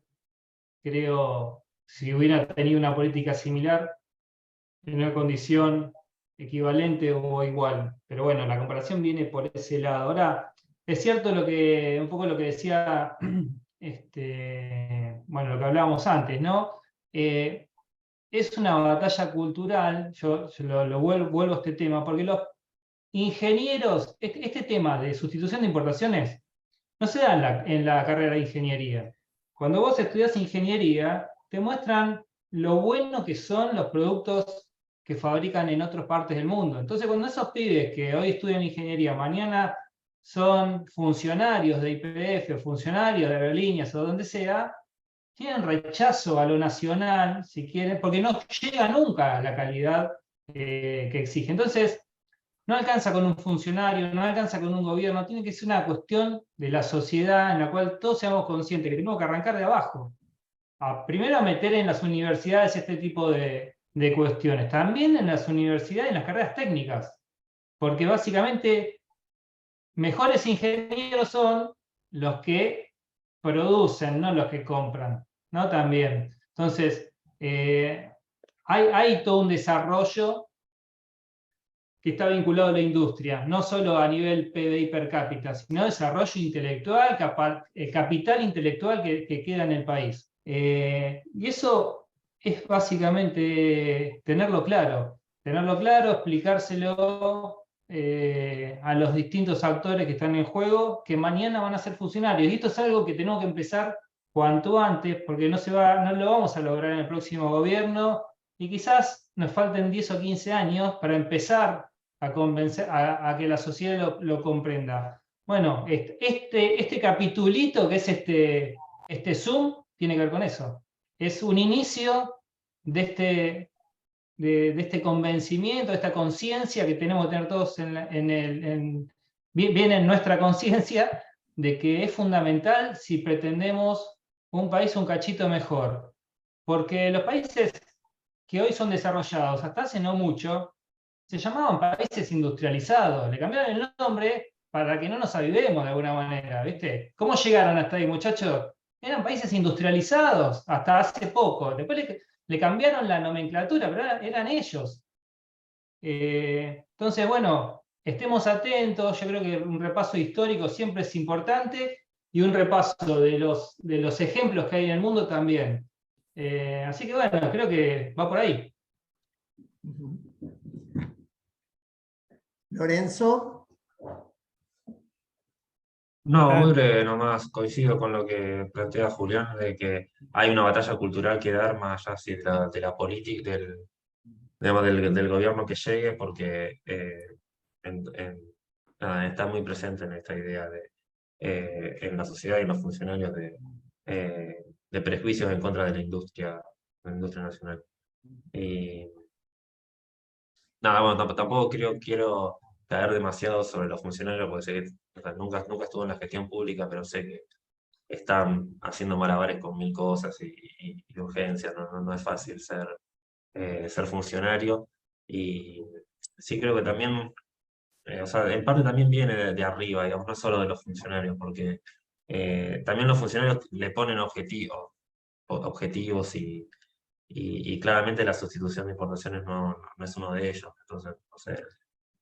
creo, si hubiera tenido una política similar, en una condición equivalente o igual. Pero bueno, la comparación viene por ese lado. Ahora, es cierto un poco lo que decía, bueno, lo que hablábamos antes, ¿no? Es una batalla cultural, yo lo vuelvo a este tema, porque los ingenieros, este tema de sustitución de importaciones, no se da en la carrera de ingeniería. Cuando vos estudias ingeniería, te muestran lo bueno que son los productos que fabrican en otras partes del mundo. Entonces, cuando esos pibes que hoy estudian ingeniería, mañana son funcionarios de YPF, o funcionarios de aerolíneas o donde sea, tienen rechazo a lo nacional, si quieren, porque no llega nunca a la calidad que exige. Entonces, no alcanza con un funcionario, no alcanza con un gobierno, tiene que ser una cuestión de la sociedad en la cual todos seamos conscientes que tenemos que arrancar de abajo. Primero a meter en las universidades este tipo de cuestiones, también en las universidades, en las carreras técnicas, porque básicamente mejores ingenieros son los que producen, no los que compran, ¿no? También. Entonces, hay todo un desarrollo que está vinculado a la industria, no solo a nivel PBI per cápita, sino desarrollo intelectual, capital intelectual que queda en el país. Y eso es básicamente tenerlo claro, explicárselo a los distintos actores que están en juego, que mañana van a ser funcionarios. Y esto es algo que tenemos que empezar cuanto antes, porque no lo vamos a lograr en el próximo gobierno, y quizás nos falten 10 o 15 años para empezar a convencer a que la sociedad lo comprenda. Bueno, este capitulito que es este Zoom tiene que ver con eso. Es un inicio de este convencimiento, de esta conciencia que tenemos que tener todos bien en nuestra conciencia, de que es fundamental si pretendemos un país un cachito mejor. Porque los países que hoy son desarrollados, hasta hace no mucho, se llamaban países industrializados. Le cambiaron el nombre para que no nos avivemos de alguna manera, ¿viste? ¿Cómo llegaron hasta ahí, muchachos? Eran países industrializados hasta hace poco. Después le cambiaron la nomenclatura, pero eran ellos. Entonces, bueno, estemos atentos. Yo creo que un repaso histórico siempre es importante y un repaso de los ejemplos que hay en el mundo también. Así que bueno, creo que va por ahí. Lorenzo. No, muy breve nomás, coincido con lo que plantea Julián, de que hay una batalla cultural que dar más allá sí, de la política, digamos, del gobierno que llegue, porque nada, está muy presente en esta idea en la sociedad y en los funcionarios de prejuicios en contra de la industria nacional. Y nada, bueno, tampoco quiero caer demasiado sobre los funcionarios, porque sé que o sea, nunca estuve en la gestión pública, pero sé que están haciendo malabares con mil cosas y urgencias, no es fácil ser funcionario. Y sí creo que también, o sea, en parte también viene de arriba, digamos, no solo de los funcionarios, porque también los funcionarios le ponen objetivos y claramente la sustitución de importaciones no es uno de ellos. Entonces, no sé,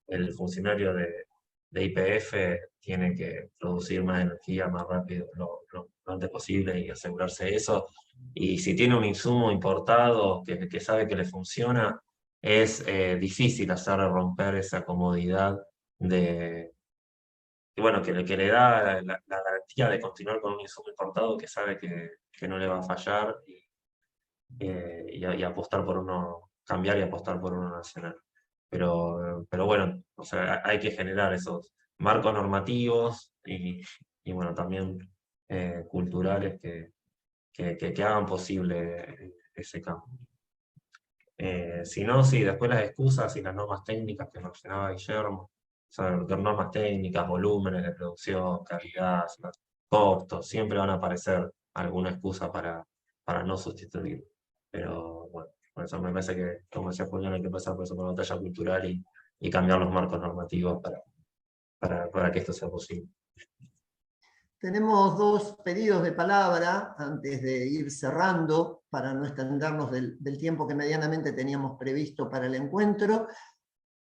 el funcionario de YPF tiene que producir más energía más rápido, lo antes posible y asegurarse eso. Y si tiene un insumo importado que sabe que le funciona, es difícil hacer romper esa comodidad bueno, que le da la garantía de continuar con un insumo importado que sabe que no le va a fallar y apostar por uno, cambiar y apostar por uno nacional. Pero bueno, o sea, hay que generar esos marcos normativos y bueno, también culturales que hagan posible ese cambio. Si no, sí, después las excusas y las normas técnicas que mencionaba Guillermo, o sea, normas técnicas, volúmenes de producción, calidad, costos, siempre van a aparecer alguna excusa para no sustituir. Pero bueno, por eso me parece que, como decía Julián, hay que pasar por eso, por una batalla cultural y cambiar los marcos normativos para que esto sea posible. Tenemos dos pedidos de palabra antes de ir cerrando, para no extendernos del tiempo que medianamente teníamos previsto para el encuentro.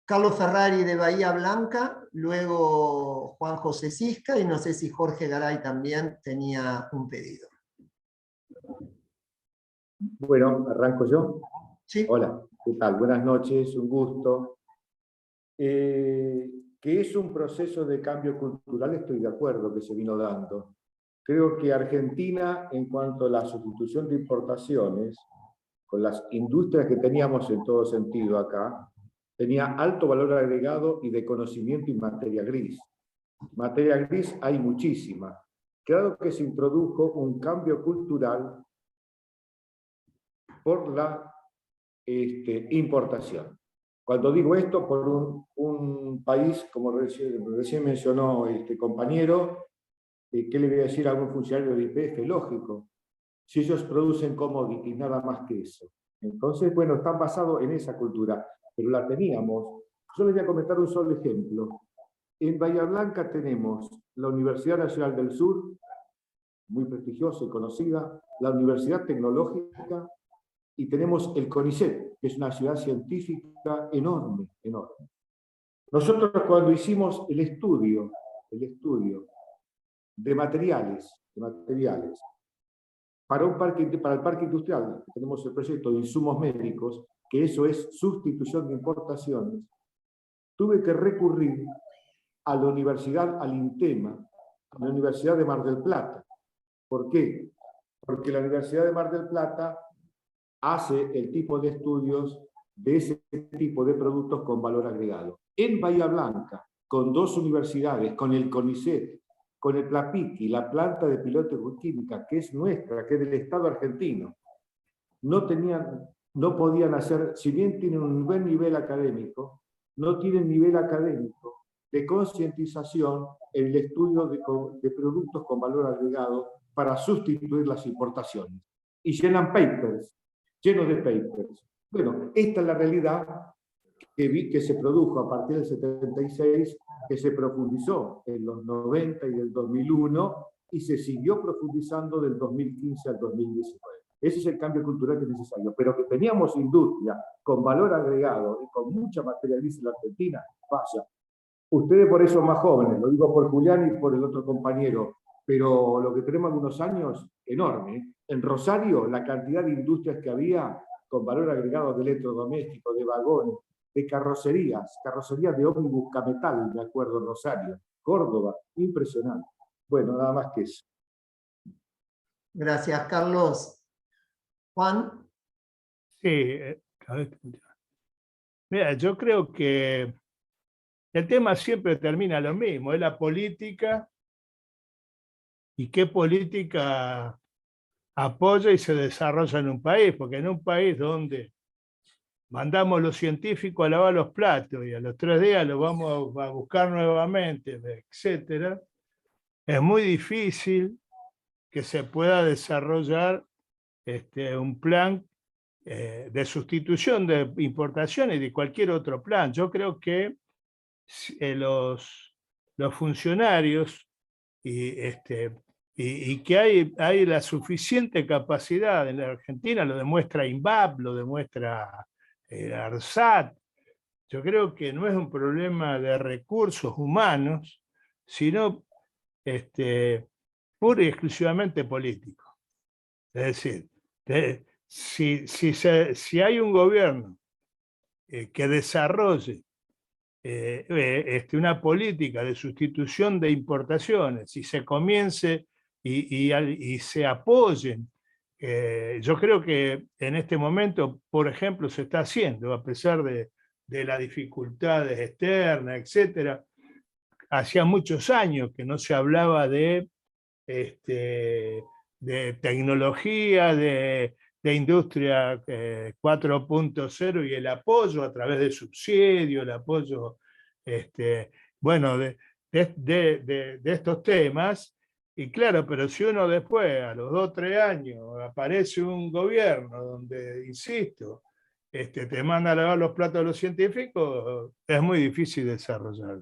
Carlos Ferrari de Bahía Blanca, luego Juan José Cisca, y no sé si Jorge Garay también tenía un pedido. Bueno, arranco yo. Sí. Hola, ¿qué tal? Buenas noches, un gusto. Que es un proceso de cambio cultural, estoy de acuerdo que se vino dando. Creo que Argentina, en cuanto a la sustitución de importaciones, con las industrias que teníamos en todo sentido acá, tenía alto valor agregado y de conocimiento y materia gris. Materia gris hay muchísima. Claro que se introdujo un cambio cultural por la importación. Cuando digo esto, por un país, como recién mencionó este compañero, ¿qué le voy a decir a algún funcionario de YPF? Lógico. Si ellos producen commodities, nada más que eso. Entonces, bueno, están basados en esa cultura, pero la teníamos. Yo les voy a comentar un solo ejemplo. En Bahía Blanca tenemos la Universidad Nacional del Sur, muy prestigiosa y conocida, la Universidad Tecnológica, y tenemos el CONICET, que es una ciudad científica enorme, enorme. Nosotros cuando hicimos el estudio de materiales para el parque industrial, tenemos el proyecto de insumos médicos, que eso es sustitución de importaciones, tuve que recurrir a la universidad, al INTEMA, a la Universidad de Mar del Plata. ¿Por qué? Porque la Universidad de Mar del Plata hace el tipo de estudios de ese tipo de productos con valor agregado. En Bahía Blanca, con 2 universidades, con el CONICET, con el PLAPICI, la planta de pilotoquímica, que es nuestra, que es del Estado argentino, no podían hacer, si bien tienen un buen nivel académico, no tienen nivel académico de concientización en el estudio de productos con valor agregado para sustituir las importaciones. Y llenan papers, llenos de papers. Bueno, esta es la realidad que se produjo a partir del 76, que se profundizó en los 90 y del 2001, y se siguió profundizando del 2015 al 2019. Ese es el cambio cultural que es necesario. Pero que teníamos industria con valor agregado y con mucha materia gris en la Argentina, vaya. Ustedes por eso más jóvenes, lo digo por Julián y por el otro compañero, pero lo que tenemos algunos años, enorme. En Rosario, la cantidad de industrias que había con valor agregado de electrodomésticos, de vagones, de carrocerías de ómnibus Cametal, me acuerdo, en Rosario, Córdoba, impresionante. Bueno, nada más que eso. Gracias, Carlos. Juan. Sí, mira, yo creo que el tema siempre termina lo mismo, es la política y qué política apoya y se desarrolla en un país, porque en un país donde mandamos los científicos a lavar los platos y a los 3 días los vamos a buscar nuevamente, etc., es muy difícil que se pueda desarrollar un plan de sustitución de importaciones y de cualquier otro plan. Yo creo que los funcionarios y que hay la suficiente capacidad en la Argentina, lo demuestra INVAP, lo demuestra ARSAT. Yo creo que no es un problema de recursos humanos, sino pura y exclusivamente político. Es decir, si hay un gobierno que desarrolle una política de sustitución de importaciones y se comience y se apoyen, yo creo que en este momento, por ejemplo, se está haciendo, a pesar de las dificultades externas, etc. Hacía muchos años que no se hablaba de tecnología, de industria 4.0 y el apoyo a través de subsidios, el apoyo bueno, de estos temas. Y claro, pero si uno después, a los 2 o 3 años, aparece un gobierno donde, insisto, te manda a lavar los platos de los científicos, es muy difícil desarrollar.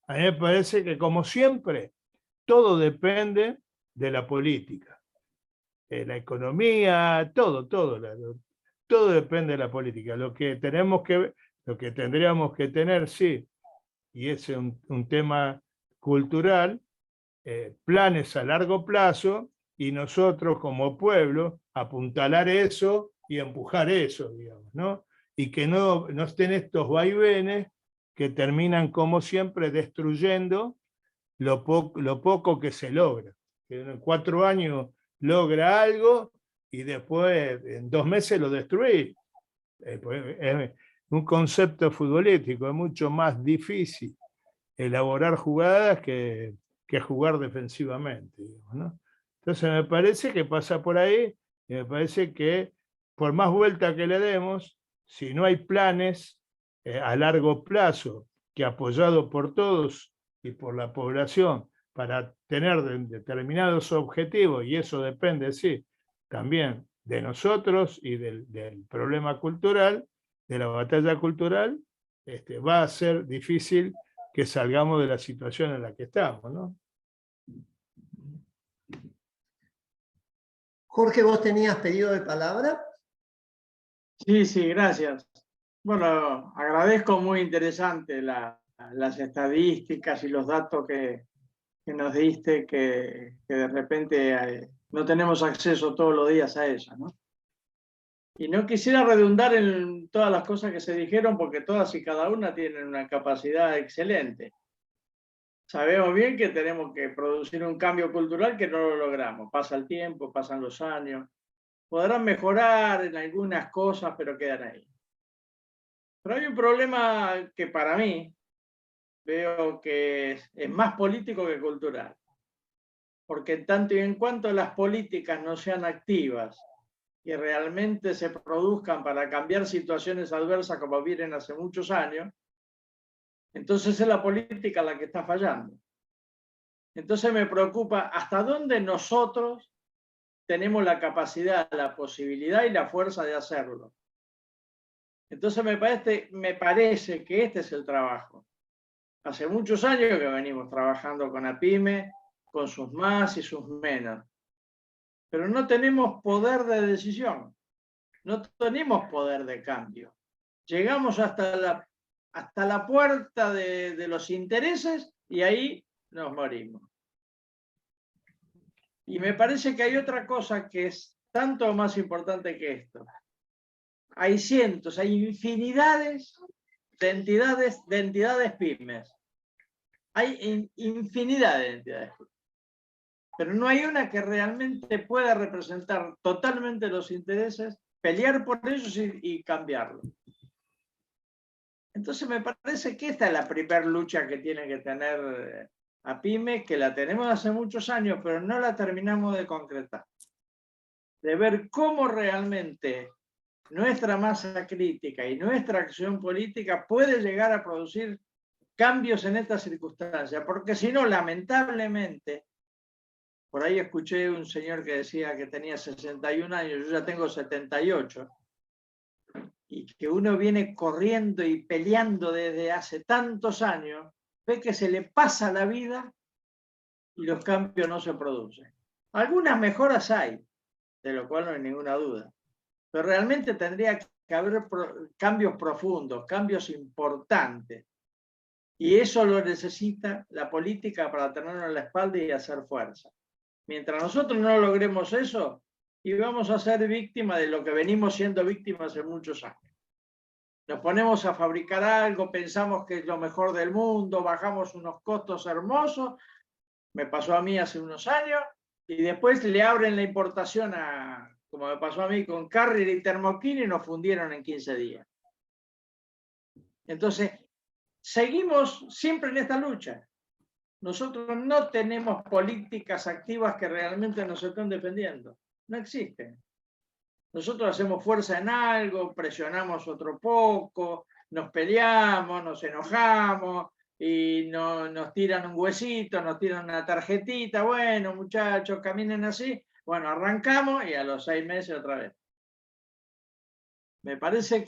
A mí me parece que, como siempre, todo depende de la política. La economía, todo depende de la política. Lo que tendríamos que tener, sí, y es un tema cultural, planes a largo plazo, y nosotros como pueblo apuntalar eso y empujar eso, digamos, ¿no? Y que no estén estos vaivenes que terminan, como siempre, destruyendo lo poco que se logra. Que en 4 años logra algo y después en 2 meses lo destruís. Es un concepto futbolístico, es mucho más difícil elaborar jugadas que jugar defensivamente, digamos, ¿no? Entonces me parece que pasa por ahí, y me parece que por más vuelta que le demos, si no hay planes a largo plazo, que apoyado por todos y por la población, para tener determinados objetivos, y eso depende, sí, también de nosotros y del problema cultural, de la batalla cultural, va a ser difícil que salgamos de la situación en la que estamos, ¿no? Jorge, ¿vos tenías pedido de palabra? Sí, sí, gracias. Bueno, agradezco, muy interesante las estadísticas y los datos que nos diste, que de repente no tenemos acceso todos los días a ellas, ¿no? Y no quisiera redundar en todas las cosas que se dijeron, porque todas y cada una tienen una capacidad excelente. Sabemos bien que tenemos que producir un cambio cultural que no lo logramos. Pasa el tiempo, pasan los años. Podrán mejorar en algunas cosas, pero quedan ahí. Pero hay un problema que para mí veo que es más político que cultural. Porque en tanto y en cuanto las políticas no sean activas y realmente se produzcan para cambiar situaciones adversas como vienen hace muchos años, entonces es la política la que está fallando. Entonces me preocupa hasta dónde nosotros tenemos la capacidad, la posibilidad y la fuerza de hacerlo. Entonces me parece que este es el trabajo. Hace muchos años que venimos trabajando con APYME, con sus más y sus menos. Pero no tenemos poder de decisión, no tenemos poder de cambio. Llegamos hasta la puerta de los intereses y ahí nos morimos. Y me parece que hay otra cosa que es tanto más importante que esto. Hay cientos, hay infinidades de entidades pymes. Hay infinidad de entidades pymes. Pero no hay una que realmente pueda representar totalmente los intereses, pelear por ellos y cambiarlo. Entonces me parece que esta es la primera lucha que tiene que tener APYME, que la tenemos hace muchos años, pero no la terminamos de concretar. De ver cómo realmente nuestra masa crítica y nuestra acción política puede llegar a producir cambios en estas circunstancias, porque si no, lamentablemente, por ahí escuché un señor que decía que tenía 61 años, yo ya tengo 78, y que uno viene corriendo y peleando desde hace tantos años, ve que se le pasa la vida y los cambios no se producen. Algunas mejoras hay, de lo cual no hay ninguna duda, pero realmente tendría que haber cambios profundos, cambios importantes, y eso lo necesita la política para tenernos en la espalda y hacer fuerza. Mientras nosotros no logremos eso, y vamos a ser víctimas de lo que venimos siendo víctimas hace muchos años. Nos ponemos a fabricar algo, pensamos que es lo mejor del mundo, bajamos unos costos hermosos, me pasó a mí hace unos años, y después le abren la importación como me pasó a mí con Carrier y Thermo King, y nos fundieron en 15 días. Entonces, seguimos siempre en esta lucha. Nosotros no tenemos políticas activas que realmente nos estén defendiendo. No existen. Nosotros hacemos fuerza en algo, presionamos otro poco, nos peleamos, nos enojamos y nos tiran un huesito, nos tiran una tarjetita. Bueno, muchachos, caminen así. Bueno, arrancamos y a los 6 meses otra vez. Me parece,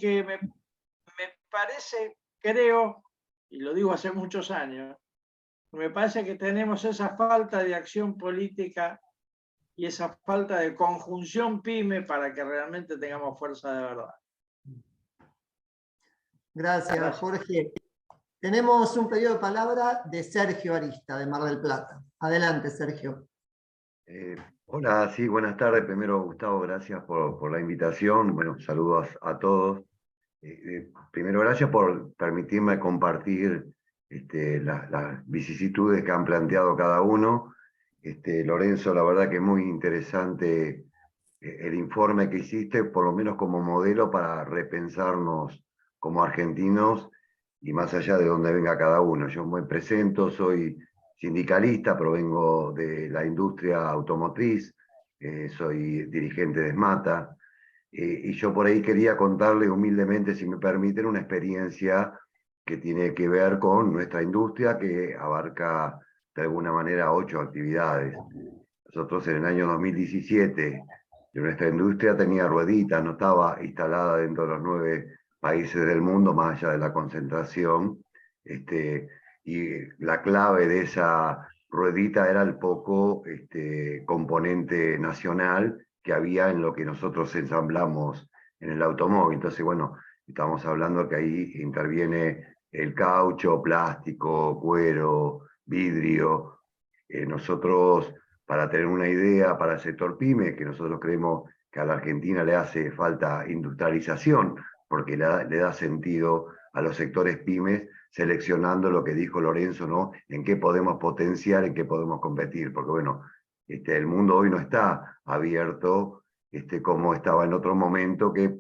creo, y lo digo hace muchos años, me parece que tenemos esa falta de acción política y esa falta de conjunción PYME para que realmente tengamos fuerza de verdad. Gracias, Jorge. Tenemos un pedido de palabra de Sergio Arista, de Mar del Plata. Adelante, Sergio. Hola, sí, buenas tardes. Primero, Gustavo, gracias por la invitación. Bueno, saludos a todos. Primero, gracias por permitirme compartir las vicisitudes que han planteado cada uno. Lorenzo, la verdad que es muy interesante el informe que hiciste, por lo menos como modelo para repensarnos como argentinos y más allá de donde venga cada uno. Yo me presento, soy sindicalista, provengo de la industria automotriz, soy dirigente de SMATA, y yo por ahí quería contarle humildemente, si me permiten, una experiencia que tiene que ver con nuestra industria, que abarca de alguna manera 8 actividades. Nosotros en el año 2017, nuestra industria tenía rueditas, no estaba instalada dentro de los 9 países del mundo, más allá de la concentración, y la clave de esa ruedita era el poco componente nacional que había en lo que nosotros ensamblamos en el automóvil. Entonces, bueno, estamos hablando que ahí interviene el caucho, plástico, cuero, vidrio. Nosotros, para tener una idea para el sector PYME, que nosotros creemos que a la Argentina le hace falta industrialización, porque le da sentido a los sectores pymes, seleccionando lo que dijo Lorenzo, ¿no? En qué podemos potenciar, en qué podemos competir, porque bueno, el mundo hoy no está abierto como estaba en otro momento, que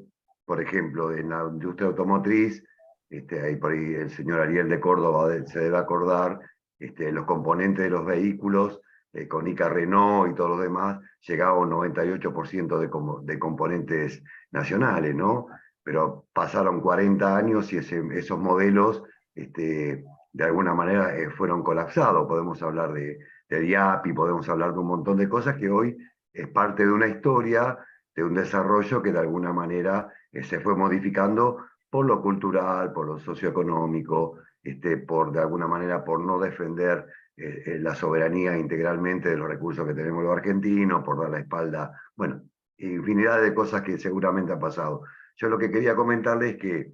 por ejemplo en la industria automotriz, ahí por ahí el señor Ariel de Córdoba se debe acordar, los componentes de los vehículos, con Ica Renault y todos los demás, llegaba a un 98% de componentes nacionales, ¿no? Pero pasaron 40 años y esos modelos, de alguna manera, fueron colapsados. Podemos hablar de DIAPI, podemos hablar de un montón de cosas que hoy es parte de una historia, de un desarrollo que de alguna manera se fue modificando por lo cultural, por lo socioeconómico, de alguna manera por no defender la soberanía integralmente de los recursos que tenemos los argentinos, por dar la espalda, bueno, infinidad de cosas que seguramente han pasado. Yo lo que quería comentarles es que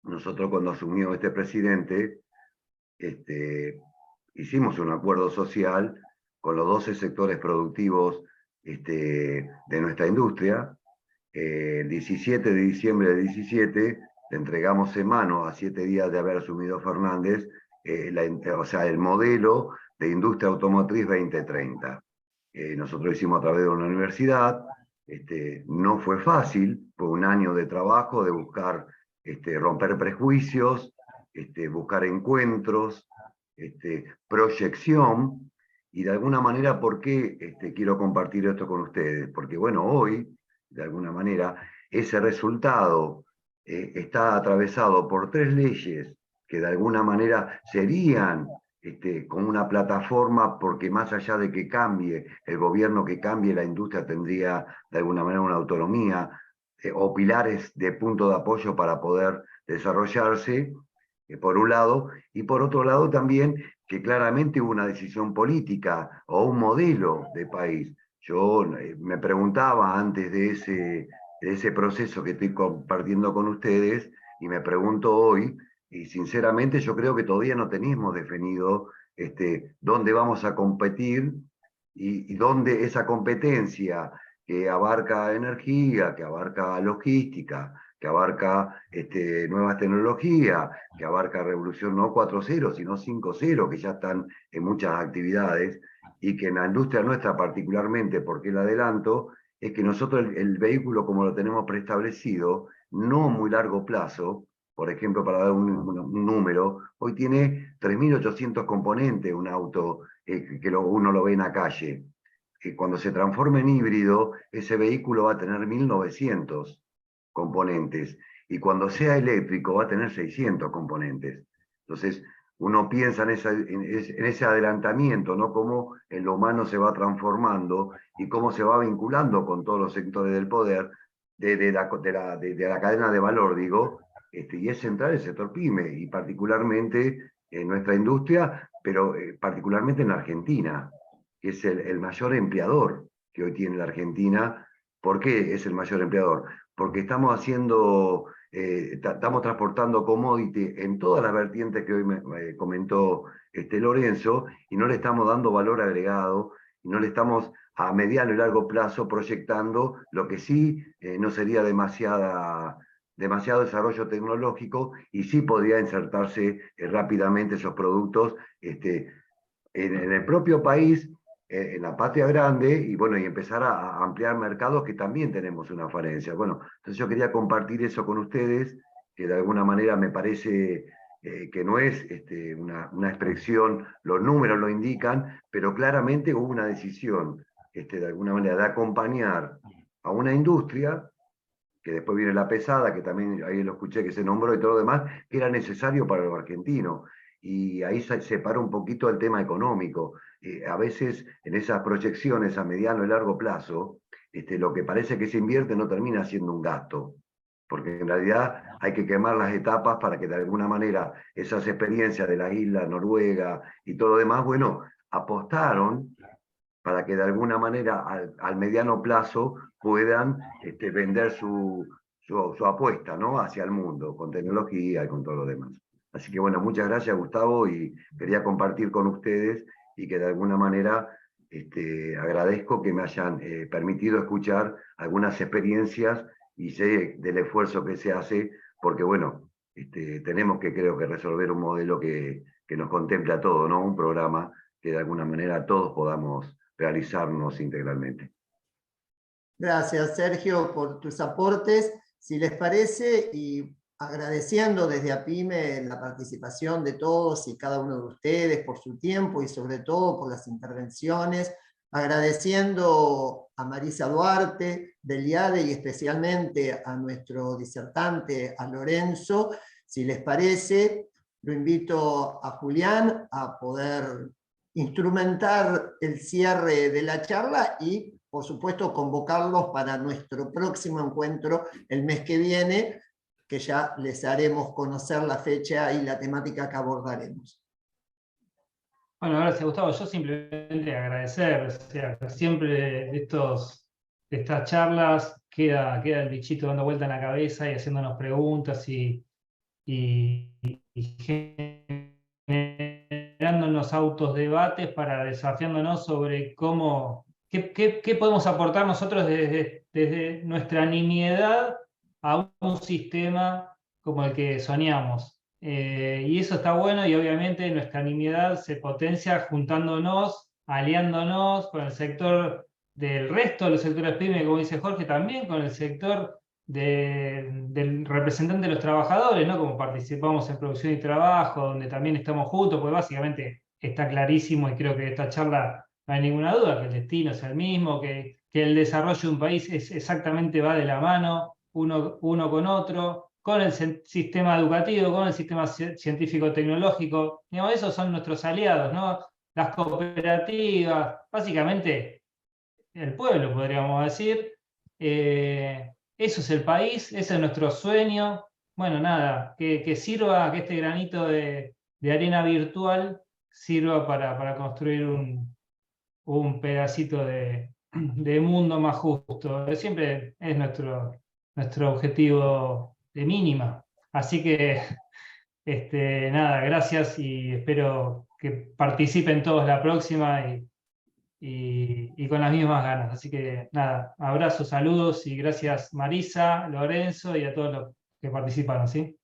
nosotros cuando asumió este presidente, hicimos un acuerdo social con los 12 sectores productivos de nuestra industria. El 17 de diciembre del 17 le entregamos en mano, a 7 días de haber asumido Fernández, el modelo de industria automotriz 2030. Nosotros lo hicimos a través de una universidad, no fue fácil, fue un año de trabajo, de buscar romper prejuicios, buscar encuentros, proyección, y de alguna manera, ¿por qué quiero compartir esto con ustedes? Porque bueno, hoy, de alguna manera, ese resultado está atravesado por 3 leyes que de alguna manera serían como una plataforma, porque más allá de que cambie el gobierno, que cambie la industria, tendría de alguna manera una autonomía o pilares de punto de apoyo para poder desarrollarse, por un lado, y por otro lado también que claramente hubo una decisión política o un modelo de país. Yo me preguntaba antes de ese proceso que estoy compartiendo con ustedes, y me pregunto hoy, y sinceramente yo creo que todavía no tenemos definido dónde vamos a competir y dónde esa competencia que abarca energía, que abarca logística, que abarca nuevas tecnologías, que abarca revolución no 4.0, sino 5.0, que ya están en muchas actividades, y que en la industria nuestra particularmente, porque el adelanto, es que nosotros el vehículo como lo tenemos preestablecido, no muy largo plazo, por ejemplo, para dar un número, hoy tiene 3.800 componentes un auto que uno lo ve en la calle. Cuando se transforme en híbrido, ese vehículo va a tener 1.900 componentes, y cuando sea eléctrico va a tener 600 componentes. Entonces, uno piensa en ese adelantamiento, ¿no? Cómo en lo humano se va transformando y cómo se va vinculando con todos los sectores del poder, de la cadena de valor, digo, y es central el sector PYME, y particularmente en nuestra industria, pero particularmente en la Argentina, que es el mayor empleador que hoy tiene la Argentina. ¿Por qué es el mayor empleador? Porque estamos estamos transportando commodity en todas las vertientes que hoy me comentó Lorenzo, y no le estamos dando valor agregado, y no le estamos a mediano y largo plazo proyectando lo que sí no sería demasiado desarrollo tecnológico, y sí podría insertarse rápidamente esos productos en el propio país, en la patria grande, y bueno, y empezar a ampliar mercados que también tenemos una falencia. Bueno, entonces yo quería compartir eso con ustedes, que de alguna manera me parece que no es una expresión, los números lo indican, pero claramente hubo una decisión, de alguna manera, de acompañar a una industria, que después viene la pesada, que también ahí lo escuché que se nombró y todo lo demás, que era necesario para los argentinos. Y ahí se separa un poquito el tema económico. A veces en esas proyecciones a mediano y largo plazo, lo que parece que se invierte no termina siendo un gasto, porque en realidad hay que quemar las etapas para que de alguna manera esas experiencias de la isla, Noruega y todo lo demás, bueno, apostaron para que de alguna manera al mediano plazo puedan vender su apuesta, ¿no? Hacia el mundo, con tecnología y con todo lo demás. Así que bueno, muchas gracias, Gustavo, y quería compartir con ustedes y que de alguna manera agradezco que me hayan permitido escuchar algunas experiencias y sé del esfuerzo que se hace, porque bueno, tenemos que, creo que, resolver un modelo que nos contemple a todos, ¿no? Un programa que de alguna manera todos podamos realizarnos integralmente. Gracias, Sergio, por tus aportes. Si les parece, y agradeciendo desde APYME la participación de todos y cada uno de ustedes por su tiempo y sobre todo por las intervenciones, agradeciendo a Marisa Duarte del IADE y especialmente a nuestro disertante, a Lorenzo. Si les parece, lo invito a Julián a poder instrumentar el cierre de la charla y, por supuesto, convocarlos para nuestro próximo encuentro el mes que viene, que ya les haremos conocer la fecha y la temática que abordaremos. Bueno, gracias, Gustavo. Yo simplemente agradecer, o sea, siempre de estas charlas queda el bichito dando vuelta en la cabeza y haciéndonos preguntas y generándonos autodebates para desafiándonos sobre qué podemos aportar nosotros desde nuestra nimiedad a un sistema como el que soñamos. Y eso está bueno, y obviamente nuestra nimiedad se potencia juntándonos, aliándonos con el sector del resto de los sectores PYME, como dice Jorge, también con el sector del representante de los trabajadores, ¿no? Como participamos en Producción y Trabajo, donde también estamos juntos, pues básicamente está clarísimo, y creo que de esta charla no hay ninguna duda, que el destino es el mismo, que el desarrollo de un país exactamente va de la mano, uno con otro, con el sistema educativo, con el sistema científico-tecnológico. Digamos, esos son nuestros aliados, ¿no? Las cooperativas, básicamente el pueblo, podríamos decir. Eso es el país, ese es nuestro sueño. Bueno, nada, que sirva, que este granito de arena virtual sirva para construir un pedacito de mundo más justo. Siempre es nuestro objetivo de mínima. Así que, nada, gracias y espero que participen todos la próxima y con las mismas ganas. Así que nada, abrazos, saludos y gracias Marisa, Lorenzo y a todos los que participaron, ¿sí?